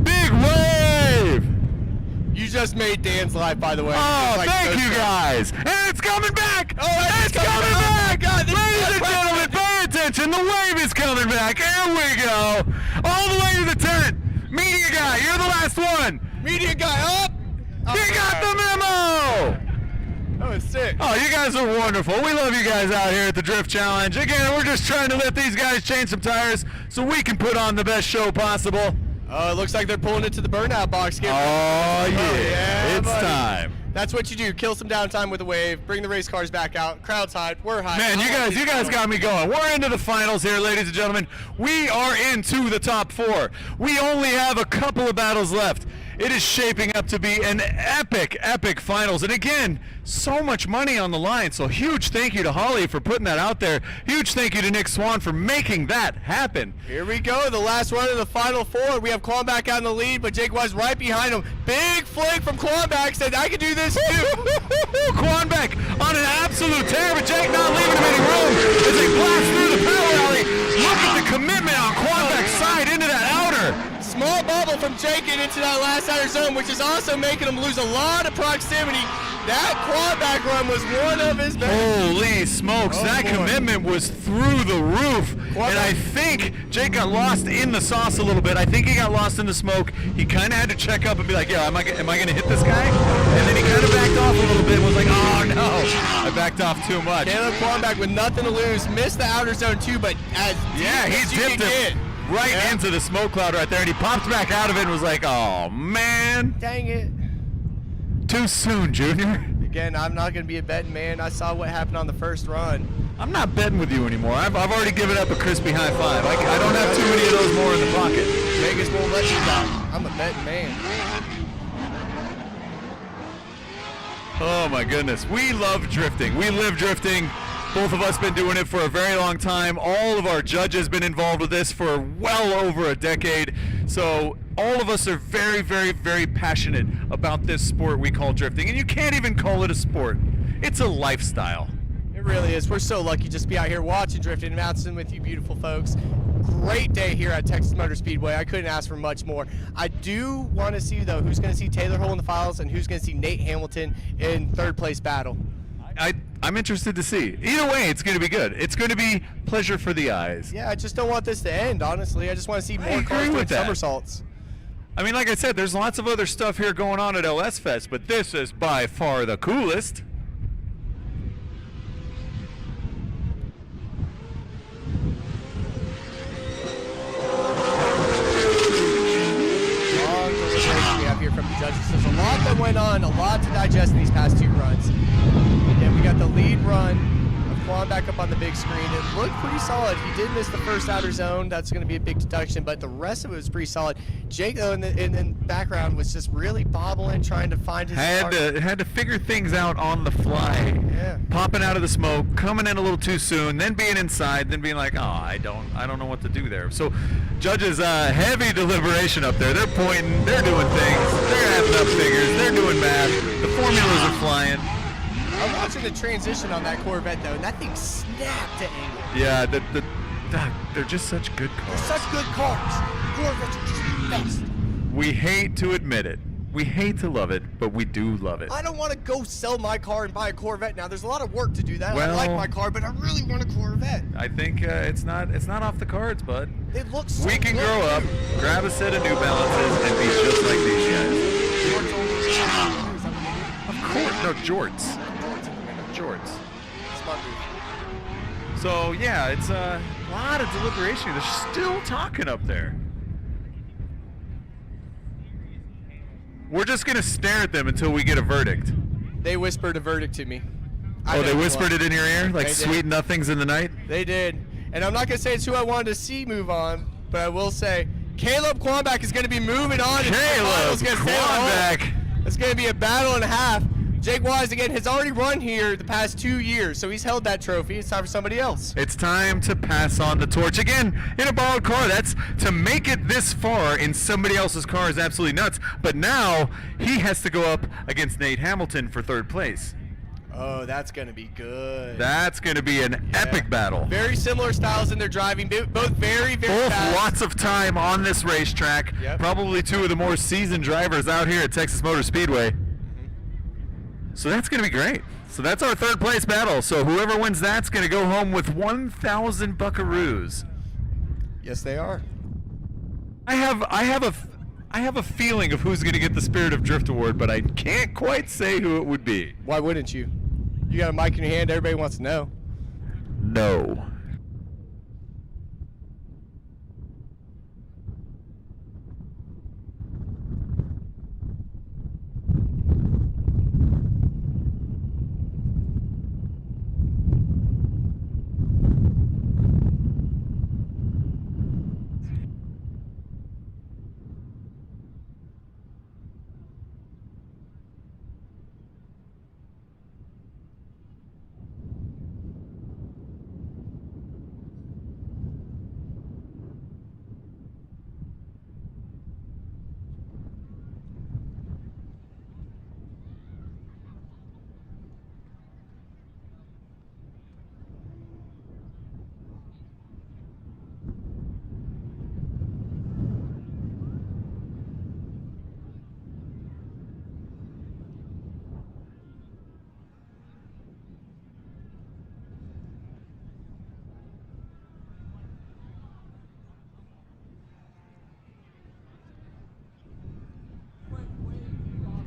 Big wave. You just made Dan's life, by the way. Oh, Like thank those you guys. guys. And it's coming back. Oh, it's coming back. God, Ladies and gentlemen, pay attention. The wave is coming back. Here we go. All the way to the tent. Media guy, you're the last one. Media guy up. You got the memo. That was sick. Oh, you guys are wonderful. We love you guys out here at the Drift Challenge. Again, we're just trying to let these guys change some tires so we can put on the best show possible. Oh, it looks like they're pulling it to the burnout box. Oh, yeah. It's buddy. time. That's what you do. Kill some downtime with a wave. Bring the race cars back out. Crowd's hyped. We're hyped. Man, you guys got me going. We're into the finals here, ladies and gentlemen. We are into the top 4. We only have a couple of battles left. It is shaping up to be an epic, epic finals. And again, so much money on the line. So huge thank you to Holley for putting that out there. Huge thank you to Nick Swan for making that happen. Here we go. The last run of the final 4. We have Quanback out in the lead, but Jake was right behind him. Big flick from Quanback. Said, I can do this too. Quanback on an absolute tear, but Jake not leaving him any room as they blast through the power alley. Look at the commitment on Quanback's side into that outer. Small bubble from Jake into that last outer zone, which is also making him lose a lot of proximity. That Quanback run was one of his best. Holy smokes, that commitment was through the roof. And I think Jake got lost in the sauce a little bit. I think he got lost in the smoke. He kind of had to check up and be like, yeah, am I going to hit this guy? And then he kind of backed off a little bit and was like, oh no, I backed off too much. Caleb Quanback with nothing to lose, missed the outer zone too, but he dipped it right into the smoke cloud right there, and he popped back out of it and was like, oh man. Dang it. Too soon, Junior. Again, I'm not going to be a betting man. I saw what happened on the first run. I'm not betting with you anymore. I've already given up a crispy high five. I don't have too many of those more in the pocket. Vegas won't let you down. I'm a betting man. Oh my goodness. We love drifting. We live drifting. Both of us been doing it for a very long time. All of our judges been involved with this for well over a decade. So all of us are very, very, very passionate about this sport we call drifting, and you can't even call it a sport. It's a lifestyle. It really is. We're so lucky just to be out here watching drifting and bouncing with you beautiful folks. Great day here at Texas Motor Speedway. I couldn't ask for much more. I do want to see, though, who's going to see Taylor Hull in the finals and who's going to see Nate Hamilton in third place battle. I'm interested to see. Either way, it's going to be good. It's going to be pleasure for the eyes. Yeah, I just don't want this to end, honestly. I just want to see more agree cars with doing that. somersaults. I mean, like I said, there's lots of other stuff here going on at LS Fest, but this is by far the coolest. Long deliberation we have here from the judges. There's a lot that went on, a lot to digest in these past two runs. And we got the lead run of Quan back up on the big screen. It looked pretty solid. He did miss the first outer zone. That's going to be a big deduction, but the rest of it was pretty solid. Jake, though, in the background was just really bobbling, trying to find his Had to figure things out on the fly. Yeah. Popping out of the smoke, coming in a little too soon, then being inside, then being like, oh, I don't know what to do there. So judges, heavy deliberation up there. They're pointing, they're doing things, they're adding up figures, they're doing math. The formulas are flying. I'm watching the transition on that Corvette, though, and that thing snapped to angle. Yeah, they're just such good cars. They're such good cars. Corvettes are just the best. We hate to admit it. We hate to love it, but we do love it. I don't want to go sell my car and buy a Corvette now. There's a lot of work to do that. Well, I like my car, but I really want a Corvette. I think it's not off the cards, bud. It looks so We can good. grow up, grab a set of New Balances, and be just like these guys. Of course, no, jorts. Jorts. Smart move. So yeah, it's a lot of deliberation. They're still talking up there. We're just gonna stare at them until we get a verdict. They whispered a verdict to me. Oh, they whispered it in your ear, like They did. sweet nothings in the night. They did. And I'm not going to say it's who I wanted to see move on, but I will say Caleb Quanback is going to be moving on. Caleb Quanback. It's going to be a battle and a half. Jake Wise, again, has already run here the past 2 years, so he's held that trophy. It's time for somebody else. It's time to pass on the torch again in a borrowed car. That's to make it this far in somebody else's car is absolutely nuts. But now he has to go up against Nate Hamilton for third place. Oh, that's going to be good. That's going to be an epic battle. Very similar styles in their driving, both very, very Both fast. lots of time on this racetrack. Yep. Probably two of the more seasoned drivers out here at Texas Motor Speedway. So that's going to be great. So that's our third place battle. So whoever wins that's going to go home with 1,000 buckaroos. Yes, they are. I have a feeling of who's going to get the Spirit of Drift Award, but I can't quite say who it would be. Why wouldn't you? You got a mic in your hand. Everybody wants to know. No.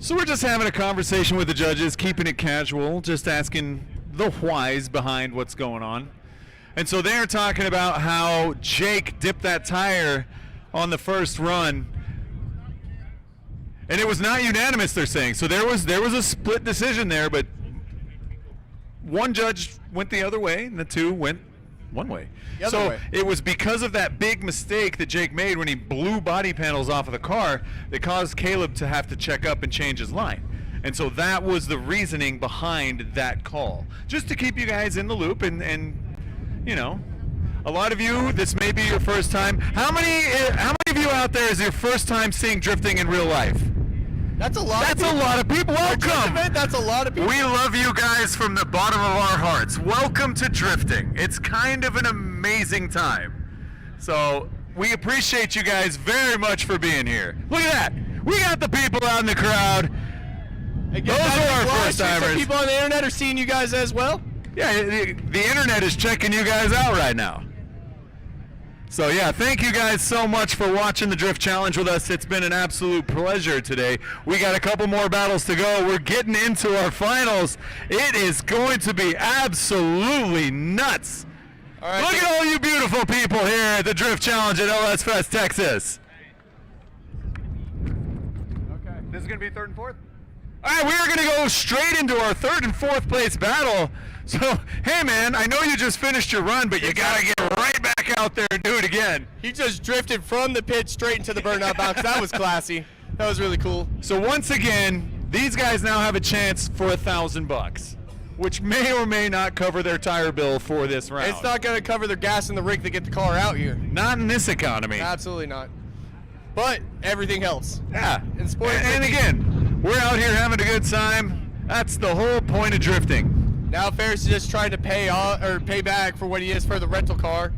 So we're just having a conversation with the judges, keeping it casual, just asking the whys behind what's going on. And so they're talking about how Jake dipped that tire on the first run. And it was not unanimous, they're saying. So there was a split decision there, but one judge went the other way and the two went one way. So it was because of that big mistake that Jake made when he blew body panels off of the car that caused Caleb to have to check up and change his line. And so that was the reasoning behind that call. Just to keep you guys in the loop and you know, a lot of you, this may be your first time. How many of you out there is your first time seeing drifting in real life? That's a lot. That's a lot of people. Welcome. That's a lot of people. We love you guys from the bottom of our hearts. Welcome to drifting. It's kind of an amazing time. So we appreciate you guys very much for being here. Look at that. We got the people out in the crowd. Again, Those are our first some timers. people on the internet are seeing you guys as well. Yeah, the internet is checking you guys out right now. So yeah, thank you guys so much for watching the Drift Challenge with us. It's been an absolute pleasure today. We got a couple more battles to go. We're getting into our finals. It is going to be absolutely nuts. All right, look at all you beautiful people here at the Drift Challenge at LS Fest Texas. Okay, this is going to be third and fourth? All right, we are going to go straight into our third and fourth place battle. So, hey man, I know you just finished your run, but you got to get right back out there and do it again. He just drifted from the pit straight into the burnout box. That was classy. That was really cool. So once again, these guys now have a chance for $1,000, which may or may not cover their tire bill for this round. It's not going to cover their gas in the rig to get the car out here. Not in this economy. Absolutely not. But everything helps. Yeah. In sport, and again, we're out here having a good time. That's the whole point of drifting. Now Ferris is just trying to pay back for what he is for the rental car.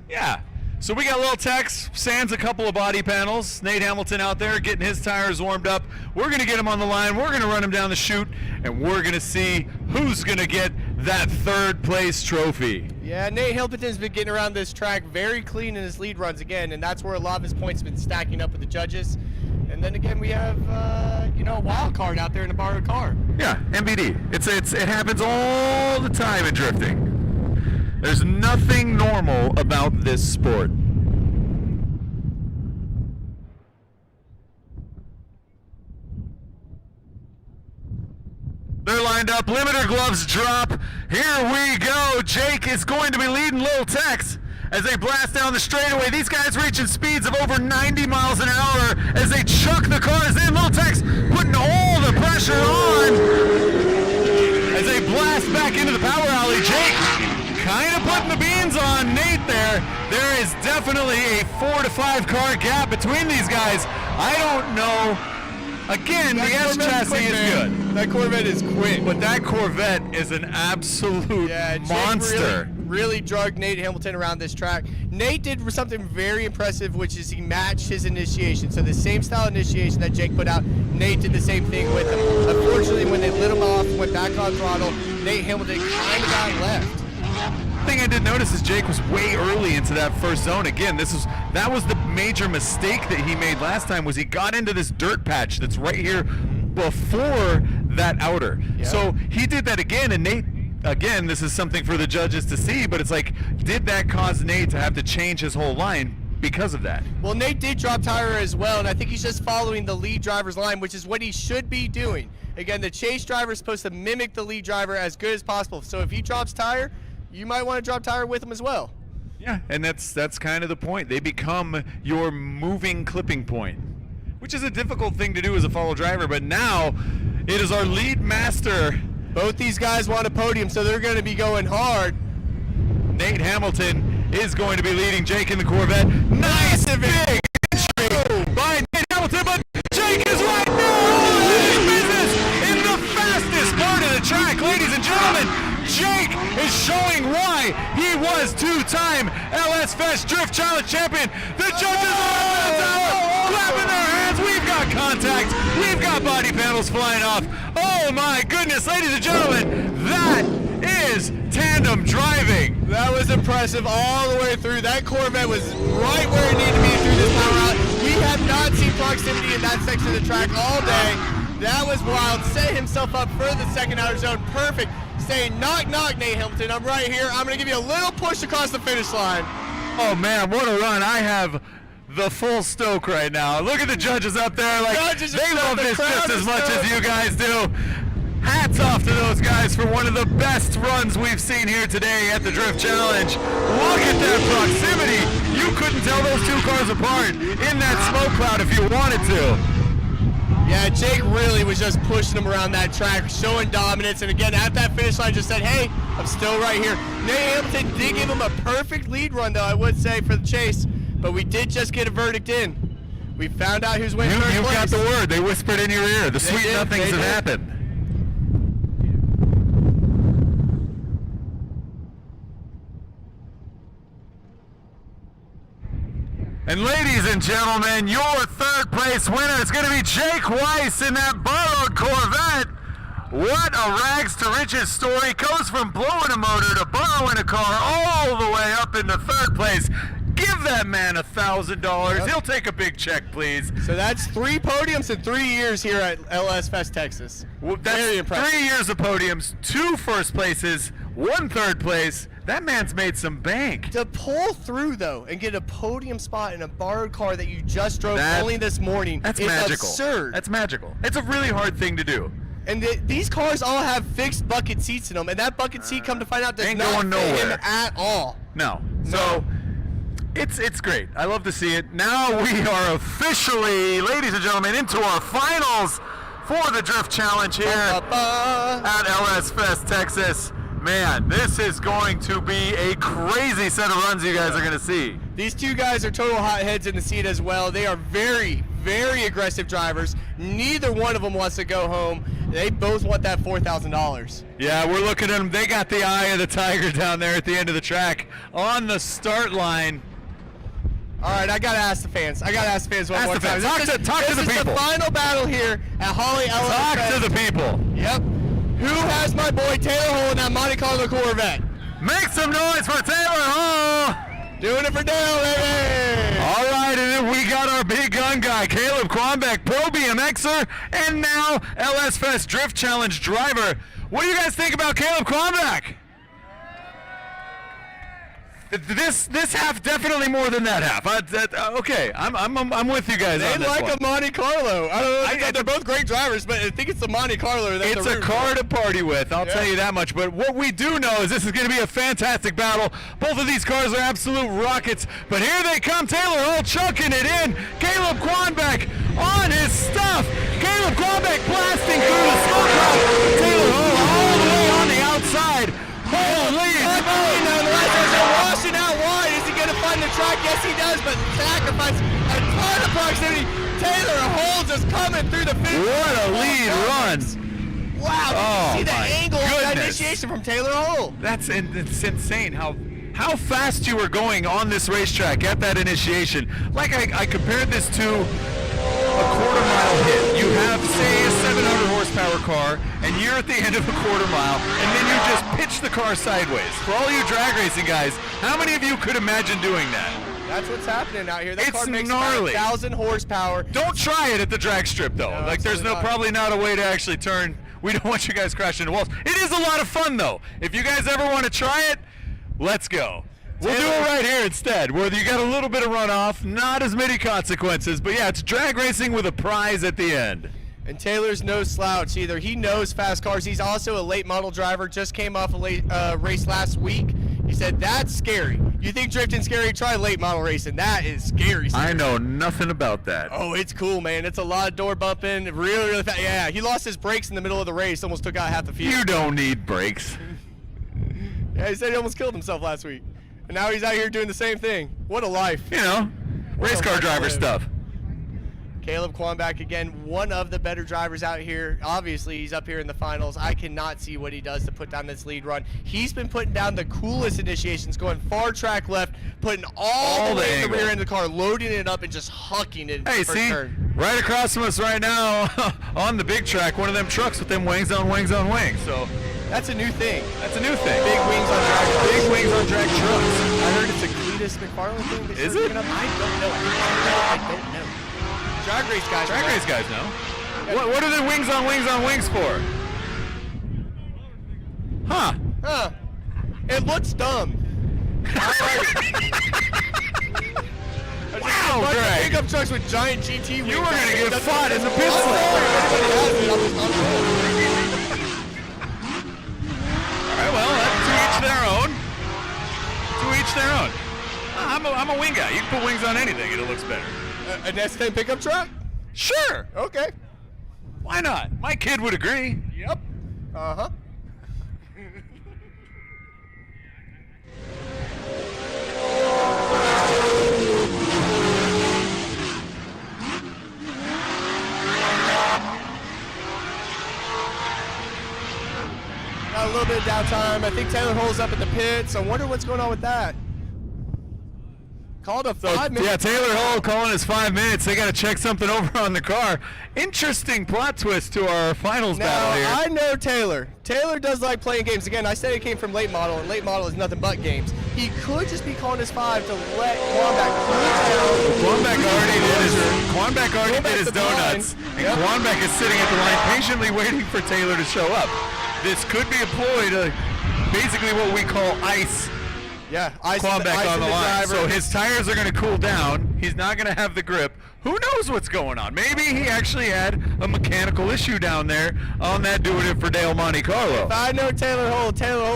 Yeah. So we got Lil Tex, sands a couple of body panels. Nate Hamilton out there getting his tires warmed up. We're going to get him on the line. We're going to run him down the chute, and we're going to see who's going to get that third place trophy. Yeah, Nate Hamilton's been getting around this track very clean in his lead runs again, and that's where a lot of his points have been stacking up with the judges. And then again, we have, a wild card out there in a borrowed car. Yeah, MBD. It happens all the time in drifting. There's nothing normal about this sport. They're lined up. Limiter gloves drop. Here we go. Jake is going to be leading Lil Tex as they blast down the straightaway. These guys reaching speeds of over 90 miles an hour as they chuck the cars in. Lil Tex putting all the pressure on as they blast back into the power alley. Jake kind of putting the beans on Nate there. There is definitely a 4 to 5 car gap between these guys. I don't know. Again, the S chassis is good. That Corvette is quick. But that Corvette is an absolute monster. Really drug Nate Hamilton around this track. Nate did something very impressive, which is he matched his initiation. So the same style initiation that Jake put out, Nate did the same thing with him. Unfortunately, when they lit him off, went back on throttle, Nate Hamilton kind of got left. The thing I did notice is Jake was way early into that first zone. Again, that was the major mistake that he made last time, was he got into this dirt patch that's right here before that outer. Yeah. So he did that again, and Nate, again, this is something for the judges to see, but it's like, did that cause Nate to have to change his whole line because of that? Well, Nate did drop tire as well, and I think he's just following the lead driver's line, which is what he should be doing. Again, the chase driver is supposed to mimic the lead driver as good as possible. So if he drops tire, you might want to drop tire with him as well. Yeah, and that's kind of the point. They become your moving clipping point, which is a difficult thing to do as a follow driver, but now it is our lead master. Both these guys want a podium, so they're going to be going hard. Nate Hamilton is going to be leading Jake in the Corvette. Nice and big entry by Nate Hamilton, but Jake is right now in business in the fastest part of the track, ladies and gentlemen. Jake is showing why he was two-time LS Fest Drift Challenge champion. The judges are clapping their hands. We've got contact. We've got body panels flying off. Oh my goodness, ladies and gentlemen, that is tandem driving. That was impressive all the way through. That Corvette was right where it needed to be through this power out. We have not seen proximity in that section of the track all day. That was wild. Set himself up for the second outer zone. Perfect. Saying, knock, knock, Nate Hamilton. I'm right here. I'm going to give you a little push across the finish line. Oh, man, what a run. I have the full stoke right now. Look at the judges up there. Like, they love this just as much as you guys do. Hats off to those guys for one of the best runs we've seen here today at the Drift Challenge. Look at that proximity. You couldn't tell those two cars apart in that smoke cloud if you wanted to. Yeah, Jake really was just pushing him around that track, showing dominance, and again, at that finish line just said, hey, I'm still right here. Nate Hamilton did give him a perfect lead run, though, I would say, for the chase. But we did just get a verdict in. We found out who's winning third place. You've got the word. They whispered in your ear. The sweet nothings have happened. And ladies and gentlemen, your third place winner is going to be Jake Weiss in that borrowed Corvette. What a rags to riches story. Goes from blowing a motor to borrowing a car all the way up into third place. Give that man $1,000. Yep. He'll take a big check, please. So that's 3 podiums in 3 years here at LS Fest Texas. Well, that's Very impressive. 3 years of podiums, 2 first places, 1 third place. That man's made some bank. To pull through, though, and get a podium spot in a borrowed car that you just drove only this morning That's is magical. absurd. That's magical. It's a really hard thing to do. And these cars all have fixed bucket seats in them, and that bucket seat, come to find out, does Ain't not going fit him nowhere. at all. No. So it's great. I love to see it. Now we are officially, ladies and gentlemen, into our finals for the Drift Challenge here at LS Fest Texas. Man, this is going to be a crazy set of runs you guys are going to see. These 2 guys are total hotheads in the seat as well. They are very, very aggressive drivers. Neither one of them wants to go home. They both want that $4,000. Yeah, we're looking at them. They got the eye of the tiger down there at the end of the track on the start line. All right, I got to ask the fans. One more time. Talk to the This is people. the final battle here at Holley LS Talk Fest. to the people. Yep. Who has my boy Taylor Hull in that Monte Carlo Corvette? Make some noise for Taylor Hull. Doing it for Dale, baby! All right, and then we got our big gun guy, Caleb Quambeck, Pro BMXer, and now LS Fest Drift Challenge driver. What do you guys think about Caleb Quambeck? This half definitely more than that half. Okay, I'm with you guys They on this like one. a Monte Carlo. I don't know. They're both great drivers, but I think it's the Monte Carlo. That's It's a car to party with, I'll Yeah. tell you that much. But what we do know is this is going to be a fantastic battle. Both of these cars are absolute rockets. But here they come, Taylor Hull chucking it in. Caleb Quambeck on his stuff. Caleb Quambeck blasting through the smoke cloud. Taylor Hull all the way on the outside. Holy Washing out wide. Is he going to find the track? Yes, he does, but sacrifice a ton of proximity. Taylor Hull just coming through the finish. What a lead run. Wow, Oh, did you see my the angle of that goodness. initiation from Taylor Hull? It's insane how fast you were going on this racetrack at that initiation. Like I compared this to a quarter-mile hit. You have, say, a 700 horsepower car, and you're at the end of a quarter mile, and then you just pitch the car sideways. For all you drag racing guys, how many of you could imagine doing that? That's what's happening out here. That It's car makes gnarly. 5,000 horsepower. Don't try it at the drag strip, though. No, like, there's absolutely not. probably not a way to actually turn. We don't want you guys crashing into walls. It is a lot of fun, though. If you guys ever want to try it, let's go. We'll do it right here instead, where you got a little bit of runoff, not as many consequences, but yeah, it's drag racing with a prize at the end. And Taylor's no slouch either. He knows fast cars. He's also a late model driver. Just came off a late race last week. He said, that's scary. You think drifting's scary? Try late model racing. That is scary. I know nothing about that. Oh, it's cool, man. It's a lot of door bumping. Really, really fast. Yeah, he lost his brakes in the middle of the race. Almost took out half the field. You don't need brakes. Yeah, he said he almost killed himself last week. And now he's out here doing the same thing. What a life. You know, race car life to driver live. stuff. Caleb Quambeck, again, one of the better drivers out here. Obviously, he's up here in the finals. I cannot see what he does to put down this lead run. He's been putting down the coolest initiations, going far track left, putting all the way in the angle. rear end of the car, loading it up, and just hucking it. Hey, first see, turn. right across from us right now on the big track, one of them trucks with them wings on wings on wings. So That's a new thing. that's a new thing. Big wings on drag cars. Big wings on drag trucks. I heard it's a Cletus McFarland thing. They Is started it? picking up. I don't know. I don't know. Drag race guys. Drag race guys know. What are the wings on wings for? Huh. Huh. It looks dumb. Wow, Greg. Pickup trucks with giant GT wings. You were going to get That's- fought in the pit I'm stop. sorry if anybody has it. All right, well, that's to each their own. To each their own. I'm a wing guy. You can put wings on anything and it looks better. An S10 pickup truck? Sure. Okay. Why not? My kid would agree. Yep. Uh-huh. a little bit of downtime. I think Taylor Hull's up at the pits. I wonder what's going on with that. Called a 5 minute. Yeah, Taylor Hull calling his 5 minutes. They got to check something over on the car. Interesting plot twist to our finals battle here. I know Taylor. Taylor does like playing games. Again, I said it came from late model, and late model is nothing but games. He could just be calling his 5 to let Quanback cool down. Quanback already did his donuts. And Quanback is sitting at the line patiently waiting for Taylor to show up. This could be a ploy to basically what we call ice. Yeah, Quanback on the line. So his tires are going to cool down. He's not going to have the grip. Who knows what's going on? Maybe he actually had a mechanical issue down there on that doing it for Dale Monte Carlo. If I know Taylor Hull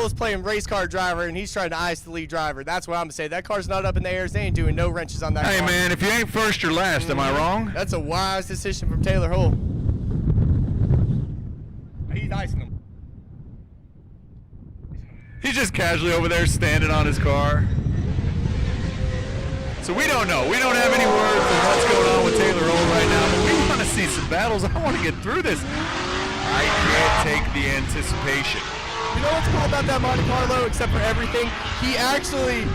is playing race car driver, and he's trying to ice the lead driver. That's what I'm going to say. That car's not up in the air. They ain't doing no wrenches on that car. Hey, man, if you ain't first, you're last. Am I wrong? That's a wise decision from Taylor Hull. He's icing them. He's just casually over there standing on his car. So we don't know. We don't have any word for what's going on with Taylor Hull right now, but we want to see some battles. I want to get through this. I can't take the anticipation. You know what's cool about that Monte Carlo, except for everything? He actually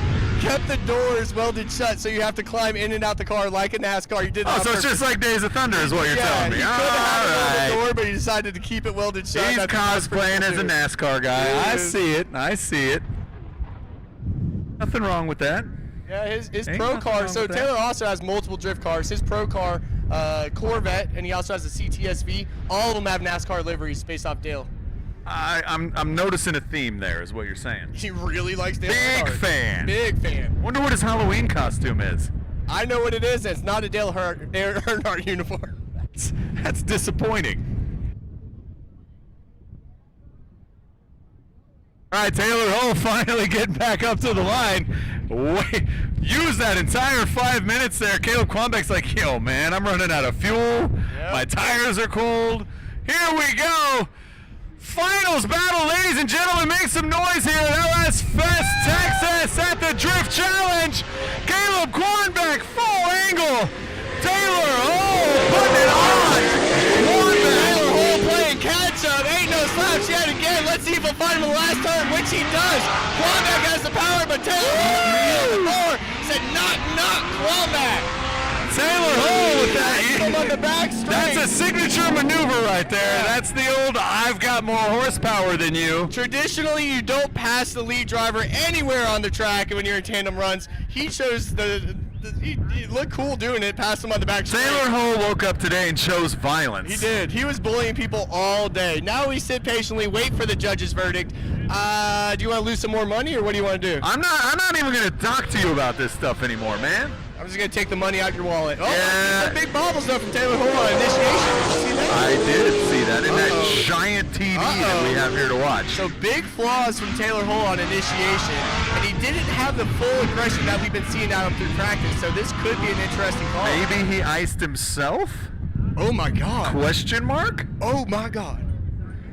kept the doors welded shut, so you have to climb in and out the car like a NASCAR. You did that. Oh, so it's just like Days of Thunder is what you're telling me. He could have had a door, but he decided to keep it welded shut. He's cosplaying as a NASCAR guy. I see it. I see it. Nothing wrong with that. Yeah, his pro car. So Taylor also has multiple drift cars. His pro car, Corvette, and he also has a CTSV. All of them have NASCAR liveries based off Dale. I'm noticing a theme there, is what you're saying. He really likes Dale Big Earnhardt. fan. Big fan. Wonder what his Halloween costume is. I know what it is. It's not a Dale Earnhardt uniform. That's disappointing. All right, Taylor Hull finally getting back up to the line. Wait, use that entire 5 minutes there. Caleb Quanback's like, yo, man, I'm running out of fuel. Yep. My tires are cold. Here we go. Finals battle, ladies and gentlemen. Make some noise here at LS Fest Texas at the Drift Challenge. Caleb Quanback, full angle. Taylor Hull putting it on. Taylor Hull playing catch up. Ain't no slouch yet again. Let's see if he'll find him the last turn, which he does. Quanback has the power, but Taylor Hull said knock Quanback. Taylor Hull with that. On the back straight. That's a signature maneuver right there. Yeah. That's the old I've got more horsepower than you. Traditionally, you don't pass the lead driver anywhere on the track when you're in tandem runs. He chose he looked cool doing it, passed him on the back straight. Taylor Hull woke up today and chose violence. He did. He was bullying people all day. Now we sit patiently, wait for the judge's verdict. Do you want to lose some more money, or what do you want to do? I'm not even going to talk to you about this stuff anymore, man. I'm just going to take the money out your wallet. Oh, yeah. some big bobbles though from Taylor Hull on initiation. Did you see that? I did see that in that giant TV that we have here to watch. So big flaws from Taylor Hull on initiation, and he didn't have the full aggression that we've been seeing out of him through practice. So this could be an interesting call. Maybe he iced himself? Oh my God. Question mark? Oh my God.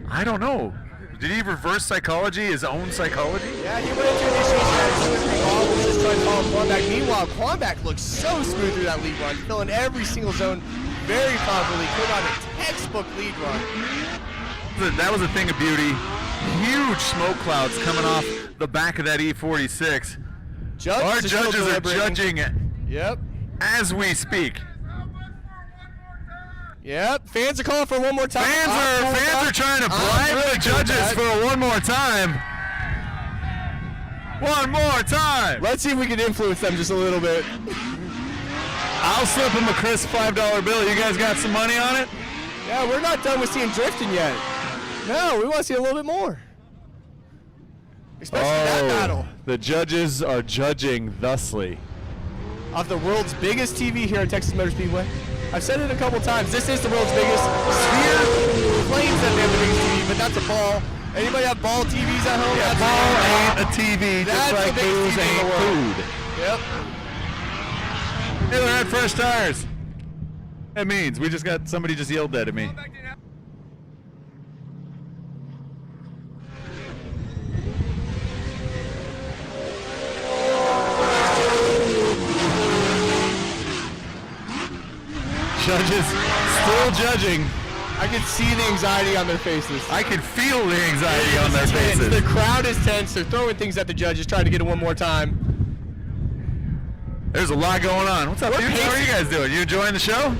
I don't know. Did he reverse psychology, his own psychology? Yeah, he went into initiation at 2 or 3 bobbles, just trying to follow Quanback. Meanwhile, Quanback looks so smooth through that lead run, filling every single zone very properly, put on a textbook lead run. That was a thing of beauty. Huge smoke clouds coming off the back of that E46. Our judges are judging it. Yep. As we speak. Yep, fans are calling for one more time. Fans are trying to bribe the judges for one more time. One more time. Let's see if we can influence them just a little bit. I'll slip them a crisp $5 bill. You guys got some money on it? Yeah, we're not done with seeing drifting yet. No, we want to see a little bit more. Especially that battle. The judges are judging thusly. Off the world's biggest TV here at Texas Motor Speedway. I've said it a couple times. This is the world's biggest. Sphere claims that they have the biggest TV, but that's a ball. Anybody have ball TVs at home? Yeah, ball ain't a TV, just like booze ain't food. Yep. Taylor had fresh tires. That means we just got somebody just yelled that at me. Judges still judging. I can see the anxiety on their faces. I can feel the anxiety on their Tense. faces. The crowd is tense. They're throwing things at the judges, trying to get it one more time. There's a lot going on. What's up, dude? How are you guys doing? You enjoying the show?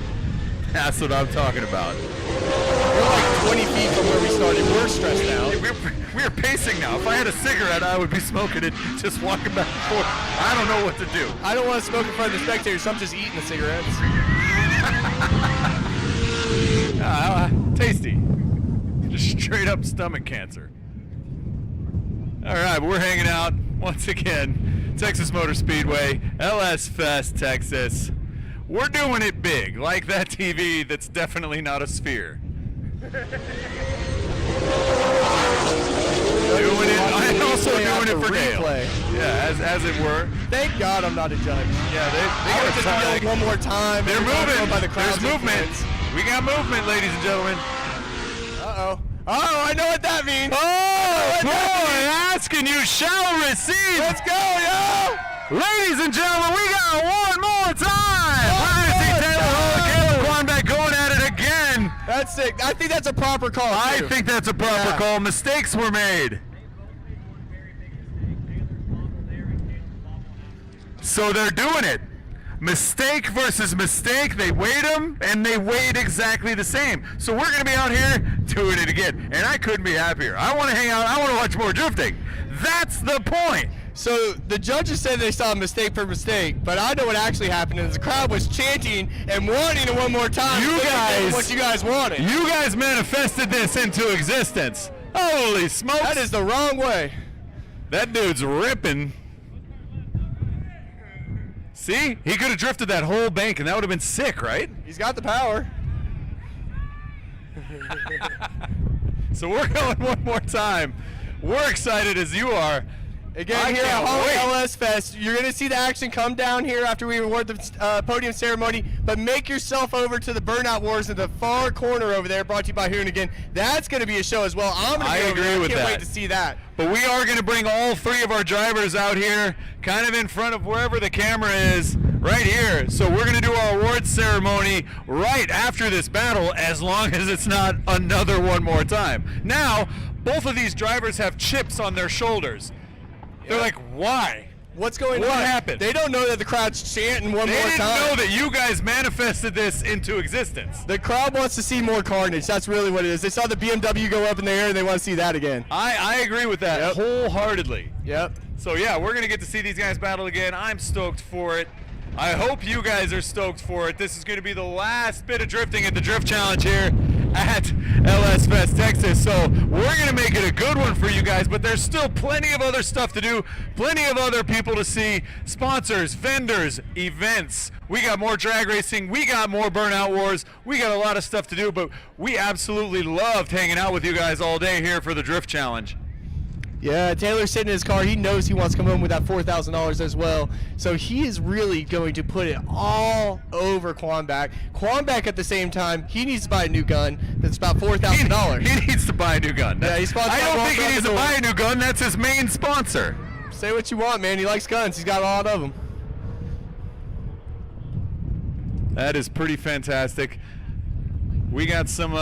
That's what I'm talking about. We're like 20 feet from where we started. We're stressed out. We're pacing now. If I had a cigarette, I would be smoking it, just walking back and forth. I don't know what to do. I don't want to smoke in front of the spectators, so I'm just eating the cigarettes. Tasty. Just straight up stomach cancer. All right, we're hanging out once again. Texas Motor Speedway, LS Fest Texas. We're doing it big, like that TV that's definitely not a sphere. Doing it, I'm also doing it for Dale. Yeah, as it were. Thank God I'm not a judge. Yeah, they I got would just a yell one more time. They're moving. By the There's movement. We got movement, ladies and gentlemen. Uh-oh. Oh, I know what that means. Oh, boy, asking you shall receive. Let's go, yo! Ladies and gentlemen, we got one more time. We're going to see Taylor Hall and Caleb Quanbeck going at it again. That's sick. I think that's a proper call. I too. think that's a proper call. Mistakes were made. So they're doing it. Mistake versus mistake. They weighed them, and they weighed exactly the same. So we're going to be out here doing it again. And I couldn't be happier. I want to hang out. I want to watch more drifting. That's the point. So the judges said they saw mistake for mistake, but I know what actually happened is the crowd was chanting and wanting it one more time. You guys, what you guys wanted. You guys manifested this into existence. Holy smokes. That is the wrong way. That dude's ripping. See? He could have drifted that whole bank, and that would have been sick, right? He's got the power. So we're going one more time. We're excited as you are. Again, here at Holley LS Fest, you're going to see the action come down here after we award the podium ceremony, but make yourself over to the Burnout Wars in the far corner over there, brought to you by Hoonigan. That's going to be a show as well. I'm going to be over there. I can't wait to see that. But we are going to bring all three of our drivers out here, kind of in front of wherever the camera is, right here. So we're going to do our awards ceremony right after this battle, as long as it's not another one more time. Now, both of these drivers have chips on their shoulders. They're like, why? What's going on? What happened? They don't know that the crowd's chanting one more time. They didn't know that you guys manifested this into existence. The crowd wants to see more carnage. That's really what it is. They saw the BMW go up in the air, and they want to see that again. I agree with that wholeheartedly. Yep. So, yeah, we're going to get to see these guys battle again. I'm stoked for it. I hope you guys are stoked for it. This is going to be the last bit of drifting at the Drift Challenge here at LS Fest Texas. So we're going to make it a good one for you guys, but there's still plenty of other stuff to do, plenty of other people to see, sponsors, vendors, events. We got more drag racing. We got more Burnout Wars. We got a lot of stuff to do, but we absolutely loved hanging out with you guys all day here for the Drift Challenge. Yeah, Taylor's sitting in his car. He knows he wants to come home with that $4,000 as well. So he is really going to put it all over Quanbeck. Quanbeck, at the same time, he needs to buy a new gun that's about $4,000. He needs to buy a new gun. Yeah, he's sponsored. I don't think he needs to buy a new gun. That's his main sponsor. Say what you want, man. He likes guns. He's got a lot of them. That is pretty fantastic. We got some,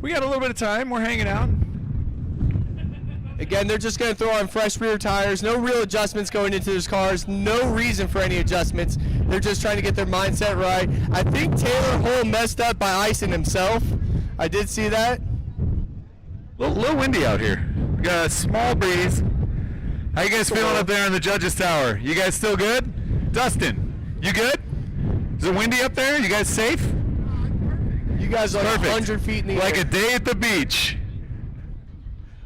we got a little bit of time. We're hanging out. Again, they're just going to throw on fresh rear tires. No real adjustments going into those cars. No reason for any adjustments. They're just trying to get their mindset right. I think Taylor Hull messed up by icing himself. I did see that. A little windy out here. We got a small breeze. How you guys feeling up there in the judges tower? You guys still good? Dustin, you good? Is it windy up there? You guys safe? You guys are 100 feet in the air. Like a day at the beach.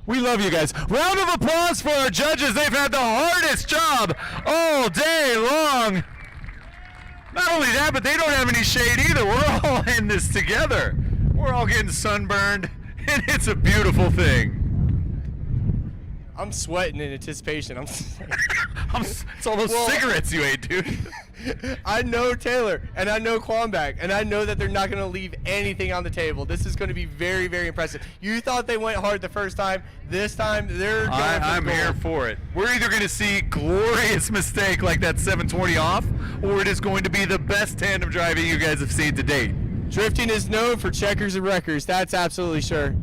We love you guys. Round of applause for our judges. They've had the hardest job all day long. Not only that, but they don't have any shade either. We're all in this together. We're all getting sunburned, and it's a beautiful thing. I'm sweating in anticipation. It's all those cigarettes you ate, dude. I know Taylor, and I know Quanbeck, and I know that they're not going to leave anything on the table. This is going to be very, very impressive. You thought they went hard the first time. This time, they're going for I'm here for it. We're either going to see glorious mistake like that 720 off, or it is going to be the best tandem driving you guys have seen to date. Drifting is known for checkers and wreckers. That's absolutely sure.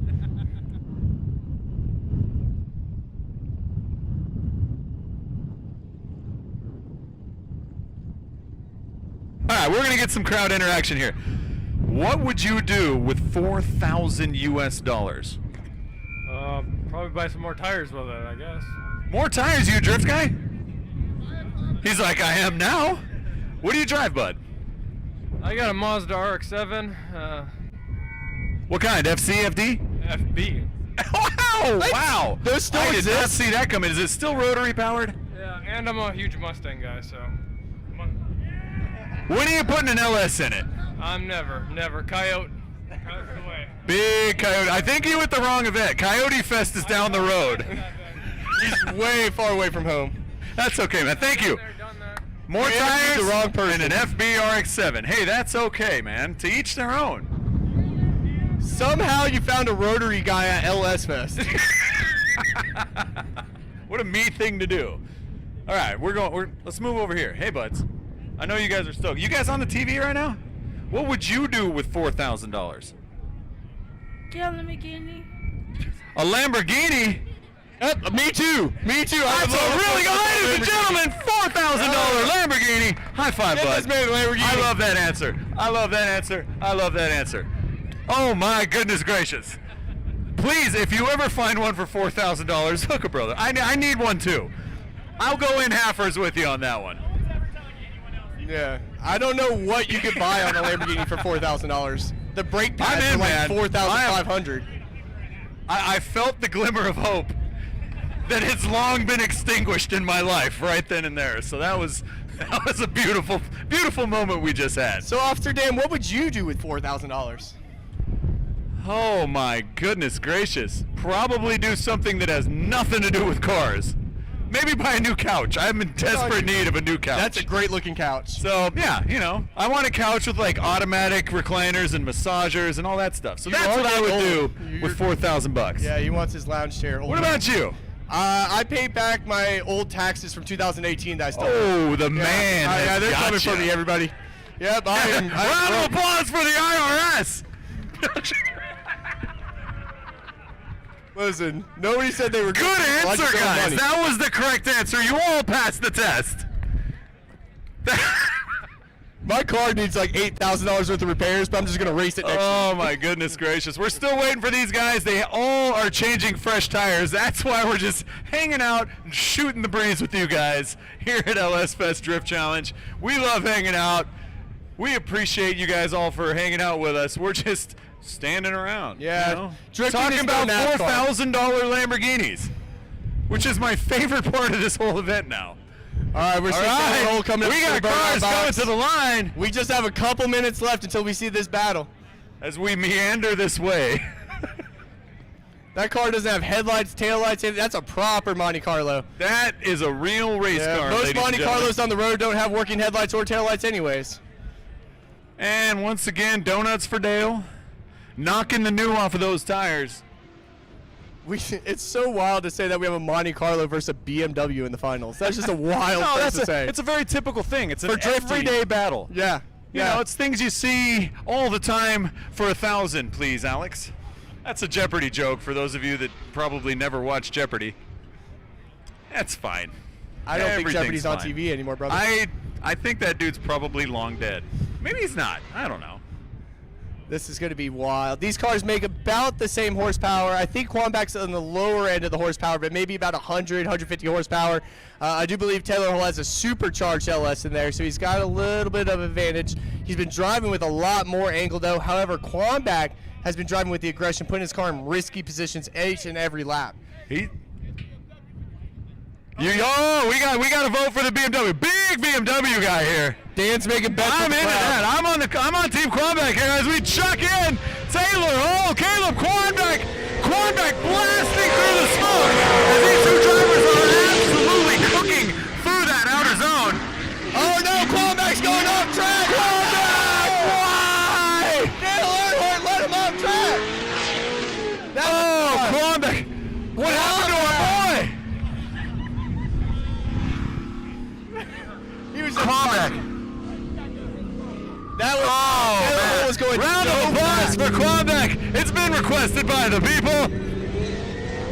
All right, we're going to get some crowd interaction here. What would you do with 4,000 US dollars? Probably buy some more tires with it, I guess. More tires, you drift guy? He's like, I am now. What do you drive, bud? I got a Mazda RX-7, What kind? FC, FD? FB. Wow! Wow! Those still I did not exist? see that coming. Is it still rotary powered? Yeah, and I'm a huge Mustang guy, so. When are you putting an LS in it? I'm never. Coyote. Coyote's the way. Big Coyote. I think you went the wrong event. Coyote Fest is down the road. He's way far away from home. That's okay, man. Thank you. Done that. More Yeah, tires the wrong person. and an FB RX-7. Hey, that's okay, man. To each their own. Somehow you found a rotary guy at LS Fest. What a me thing to do. All right, let's move over here. Hey, buds. I know you guys are stoked. You guys on the TV right now? What would you do with $4,000? Get on the Lamborghini. A Lamborghini? Me too. Me too. That's a really good, ladies and gentlemen, $4,000 Lamborghini. High five, Get bud. this man a Lamborghini. I love that answer. I love that answer. I love that answer. Oh my goodness gracious. Please, if you ever find one for $4,000, hook a brother. I need one too. I'll go in halfers with you on that one. Yeah. I don't know what you could buy on a Lamborghini for $4,000. The brake I'm pads in, are like man. $4,500. I felt the glimmer of hope that has long been extinguished in my life right then and there. So that was a beautiful, beautiful moment we just had. So, Officer Dan, what would you do with $4,000? Oh my goodness gracious. Probably do something that has nothing to do with cars. Maybe buy a new couch. I'm in desperate need of a new couch. That's a great looking couch. So, yeah, you know, I want a couch with like automatic recliners and massagers and all that stuff. So You that's are what I would getting do old. with 4,000 bucks. Yeah, he wants his lounge chair. What about you? I paid back my old taxes from 2018 that I still Oh, the man. Yeah, they're coming gotcha. for me, everybody. Yep, I am. Round of applause for the IRS. Listen, nobody said they were Good answer, collecting guys. money. That was the correct answer. You all passed the test. My car needs like $8,000 worth of repairs, but I'm just gonna race it next year. Oh my goodness gracious. We're still waiting for these guys. They all are changing fresh tires. That's why we're just hanging out and shooting the breeze with you guys here at LS Fest Drift Challenge. We love hanging out. We appreciate you guys all for hanging out with us. We're just standing around. Yeah, You know? drifting Talking is about no NASCAR. $4,000 Lamborghinis, which is my favorite part of this whole event now. All right, we're All sitting right, roll coming up we to got the burnout cars coming box. to the line We just have a couple minutes left until we see this battle. as we meander this way. That car doesn't have headlights, taillights. That's a proper Monte Carlo. That is a real race Yeah, car. most ladies and Monte gentlemen. Carlos on the road don't have working headlights or taillights anyways. And once again, donuts for Dale. Knocking the new off of those tires. It's so wild to say that we have a Monte Carlo versus a BMW in the finals. That's just a wild thing to say. It's a very typical thing. It's an For drifting. everyday battle. Yeah. You know, it's things you see all the time for 1,000, please, Alex. That's a Jeopardy joke for those of you that probably never watch Jeopardy. That's fine. I don't think Everything's Jeopardy's on fine. TV anymore, brother. I think that dude's probably long dead. Maybe he's not. I don't know. This is going to be wild. These cars make about the same horsepower. I think Quambach's on the lower end of the horsepower, but maybe about 100, 150 horsepower. I do believe Taylor Hall has a supercharged LS in there, so he's got a little bit of advantage. He's been driving with a lot more angle, though. However, Quambach has been driving with the aggression, putting his car in risky positions each and every lap. We got to vote for the BMW. Big BMW guy here. Dan's making bets. I'm with into the crowd. that. I'm on Team Quambach here as we chuck in Taylor Hall, Caleb Quambach blasting through the smoke as these two drivers are absolutely cooking through that outer zone. Oh no, Quambach's going off track! Quambach! Why? Dale Earnhardt let him off track! Quambach! What happened to our boy? He was Quambach. That was, Taylor Hall was going Round Yes, for Quebec. It's been requested by the people.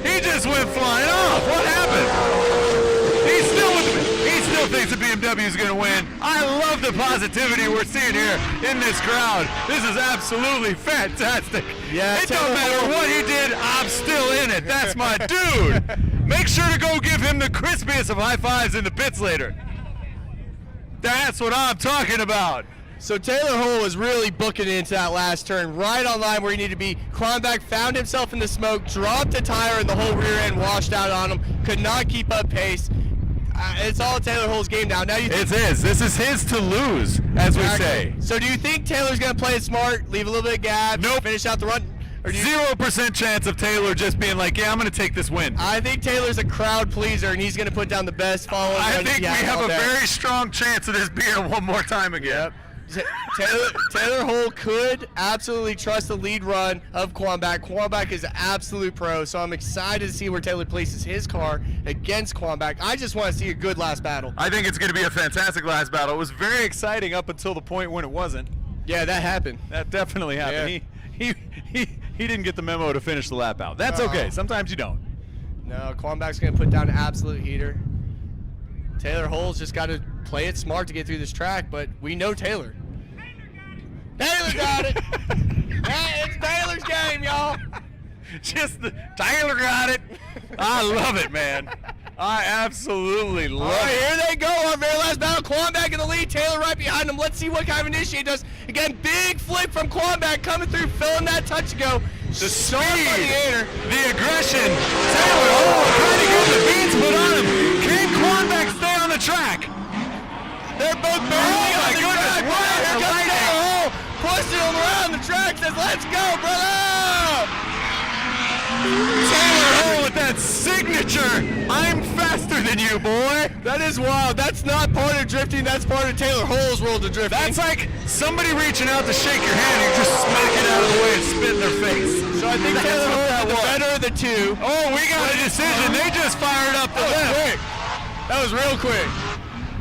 He just went flying off. What happened? He still thinks the BMW is going to win. I love the positivity we're seeing here in this crowd. This is absolutely fantastic. Yeah, It don't matter what he did, I'm still in it. That's my dude. Make sure to go give him the crispiest of high fives in the pits later. That's what I'm talking about. So Taylor Hull was really booking it into that last turn, right on line where he needed to be. Klonback found himself in the smoke, dropped a tire, and the whole rear end washed out on him. Could not keep up pace. It's all Taylor Hull's game now. Now you think It's his. This is his to lose, as we say. So do you think Taylor's going to play it smart, leave a little bit of gap, Nope. finish out the run? Or do you 0% chance of Taylor just being like, yeah, I'm going to take this win. I think Taylor's a crowd pleaser, and he's going to put down the best following. I think we have a very strong chance of this being one more time again. Taylor Hull could absolutely trust the lead run of Quamback. Quamback is an absolute pro, so I'm excited to see where Taylor places his car against Quamback. I just want to see a good last battle. I think it's going to be a fantastic last battle. It was very exciting up until the point when it wasn't. Yeah, that happened. That definitely happened. Yeah. He didn't get the memo to finish the lap out. That's okay. Sometimes you don't. No, Quamback's going to put down an absolute heater. Taylor Hull's just got to play it smart to get through this track, but we know Taylor. Taylor got it. It's Taylor's game, y'all. Taylor got it. I love it, man. I absolutely love All right, it. here they go. Our very last battle. Quamback in the lead. Taylor right behind him. Let's see what kind of initiate he does. Again, big flip from Quamback coming through, filling that touch and go. The Sharp speed, on the aider. the aggression. Taylor, trying to get the beats put on him. Can Quamback stay on the track? They're both barely Oh, my on the goodness, track. what Here a comes lightning. Taylor Hull, pushing him around the track. Says, "Let's go, brother!" Taylor Hull with that signature. I'm faster than you, boy. That is wild. That's not part of drifting. That's part of Taylor Hull's world of drifting. That's like somebody reaching out to shake your hand and you just smack it out of the way and spit in their face. So I think That's Taylor what Hull that is the was. better of the two. Oh, we got a decision. They just fired up the That was left. quick. That was real quick.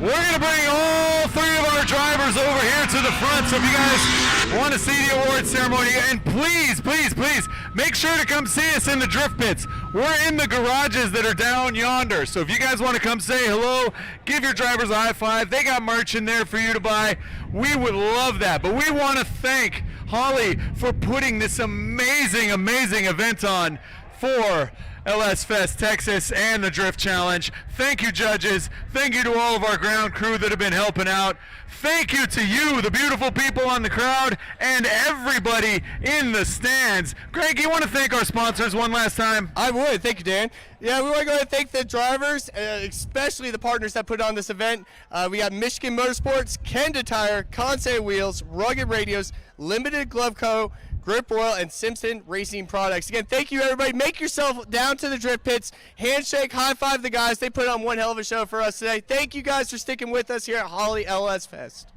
We're going to bring all three of our drivers over here to the front. So if you guys want to see the award ceremony, and please, please, please, make sure to come see us in the drift pits. We're in the garages that are down yonder. So if you guys want to come say hello, give your drivers a high five. They got merch in there for you to buy. We would love that. But we want to thank Holley for putting this amazing, amazing event on for LS Fest Texas and the Drift Challenge. Thank you, judges. Thank you to all of our ground crew that have been helping out. Thank you to you, the beautiful people on the crowd, and everybody in the stands. Greg, you want to thank our sponsors one last time? I would. Thank you, Dan. Yeah, we want to go ahead and thank the drivers, especially the partners that put on this event. We got Michigan Motorsports, Kenda Tire, Conseil Wheels, Rugged Radios, Limited Glove Co., Grip Royal, and Simpson Racing Products. Again, thank you, everybody. Make yourself down to the drift pits. Handshake, high five the guys. They put on one hell of a show for us today. Thank you guys for sticking with us here at Holley LS Fest.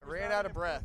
I ran out of breath.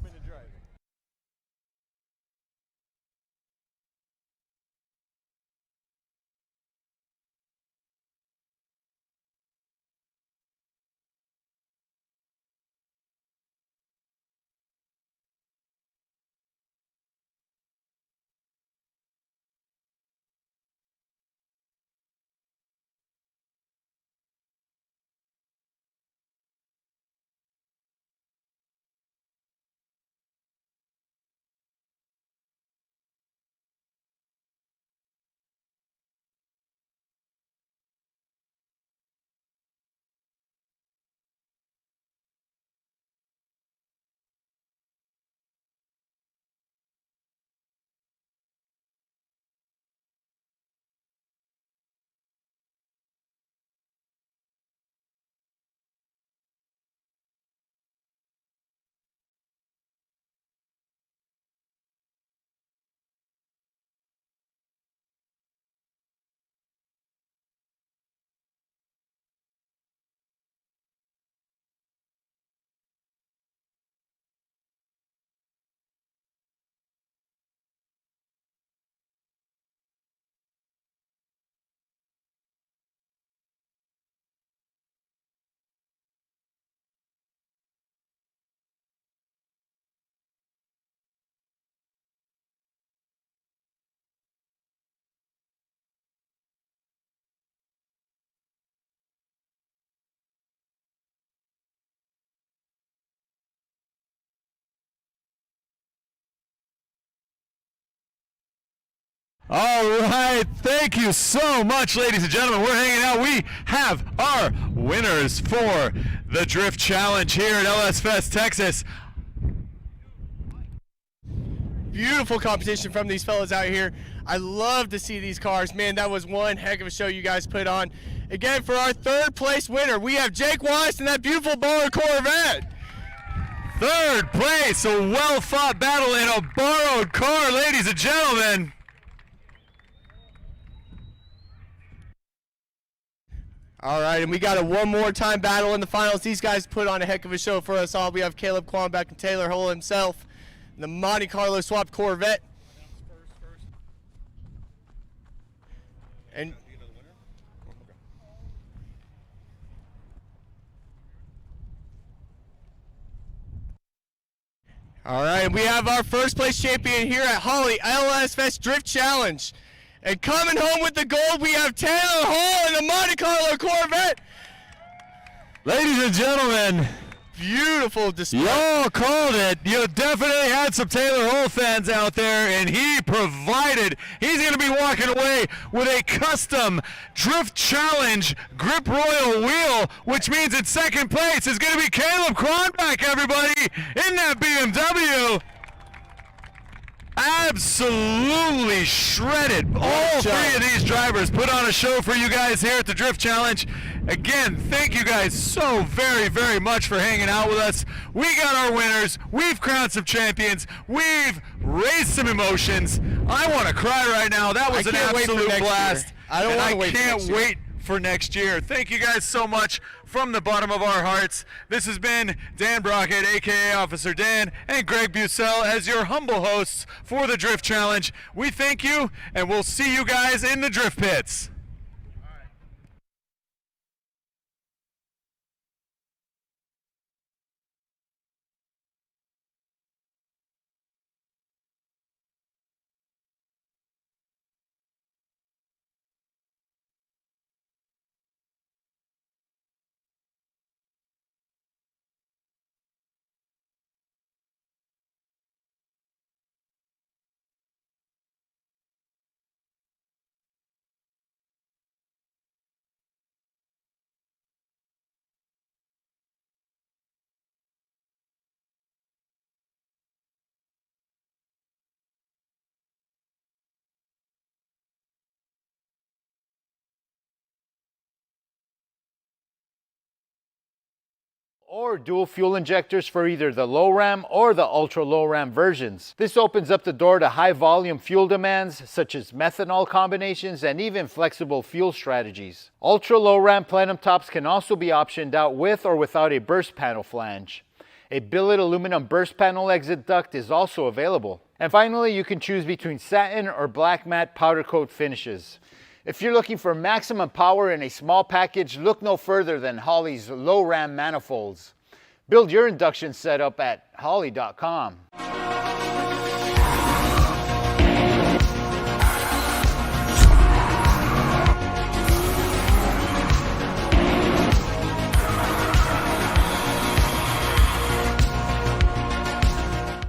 All right, thank you so much, ladies and gentlemen. We're hanging out. We have our winners for the Drift Challenge here at LS Fest Texas. Beautiful competition from these fellas out here. I love to see these cars. Man, that was one heck of a show you guys put on. Again, for our third place winner, we have Jake Weiss and that beautiful baller Corvette. Third place, a well-fought battle in a borrowed car, ladies and gentlemen. All right, and we got a one more time battle in the finals. These guys put on a heck of a show for us all. We have Caleb Quamback and Taylor Hull himself, and the Monte Carlo swapped Corvette. And all right, and we have our first place champion here at Holley LS Fest Drift Challenge. And coming home with the gold, we have Taylor Hull in the Monte Carlo Corvette. Ladies and gentlemen, Beautiful display. y'all called it. You definitely had some Taylor Hull fans out there, and he provided. He's going to be walking away with a custom Drift Challenge Grip Royal wheel, which means in second place is going to be Caleb Cronbach, everybody, in that BMW. Absolutely shredded. All three of these drivers put on a show for you guys here at the Drift Challenge. Again, thank you guys so very, very much for hanging out with us. We got our winners. We've crowned some champions. We've raised some emotions. I want to cry right now. That was an absolute blast. I don't want to wait. I can't wait for next year. Thank you guys so much from the bottom of our hearts. This has been Dan Brockett, aka Officer Dan, and Greg Bucell as your humble hosts for the Drift Challenge. We thank you, and we'll see you guys in the Drift Pits. Or dual fuel injectors for either the low ram or the ultra low ram versions. This opens up the door to high volume fuel demands such as methanol combinations and even flexible fuel strategies. Ultra low ram plenum tops can also be optioned out with or without a burst panel flange. A billet aluminum burst panel exit duct is also available. And finally, you can choose between satin or black matte powder coat finishes. If you're looking for maximum power in a small package, look no further than Holley's low ram manifolds. Build your induction setup at holley.com.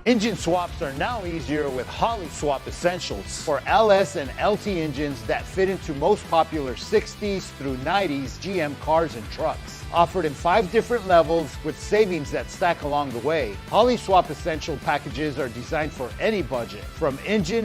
Engine swaps are now easier with Holley Swap Essentials for LS and LT engines that fit into most popular 60s through 90s GM cars and trucks. Offered in 5 different levels with savings that stack along the way. Holley Swap Essential packages are designed for any budget, from engine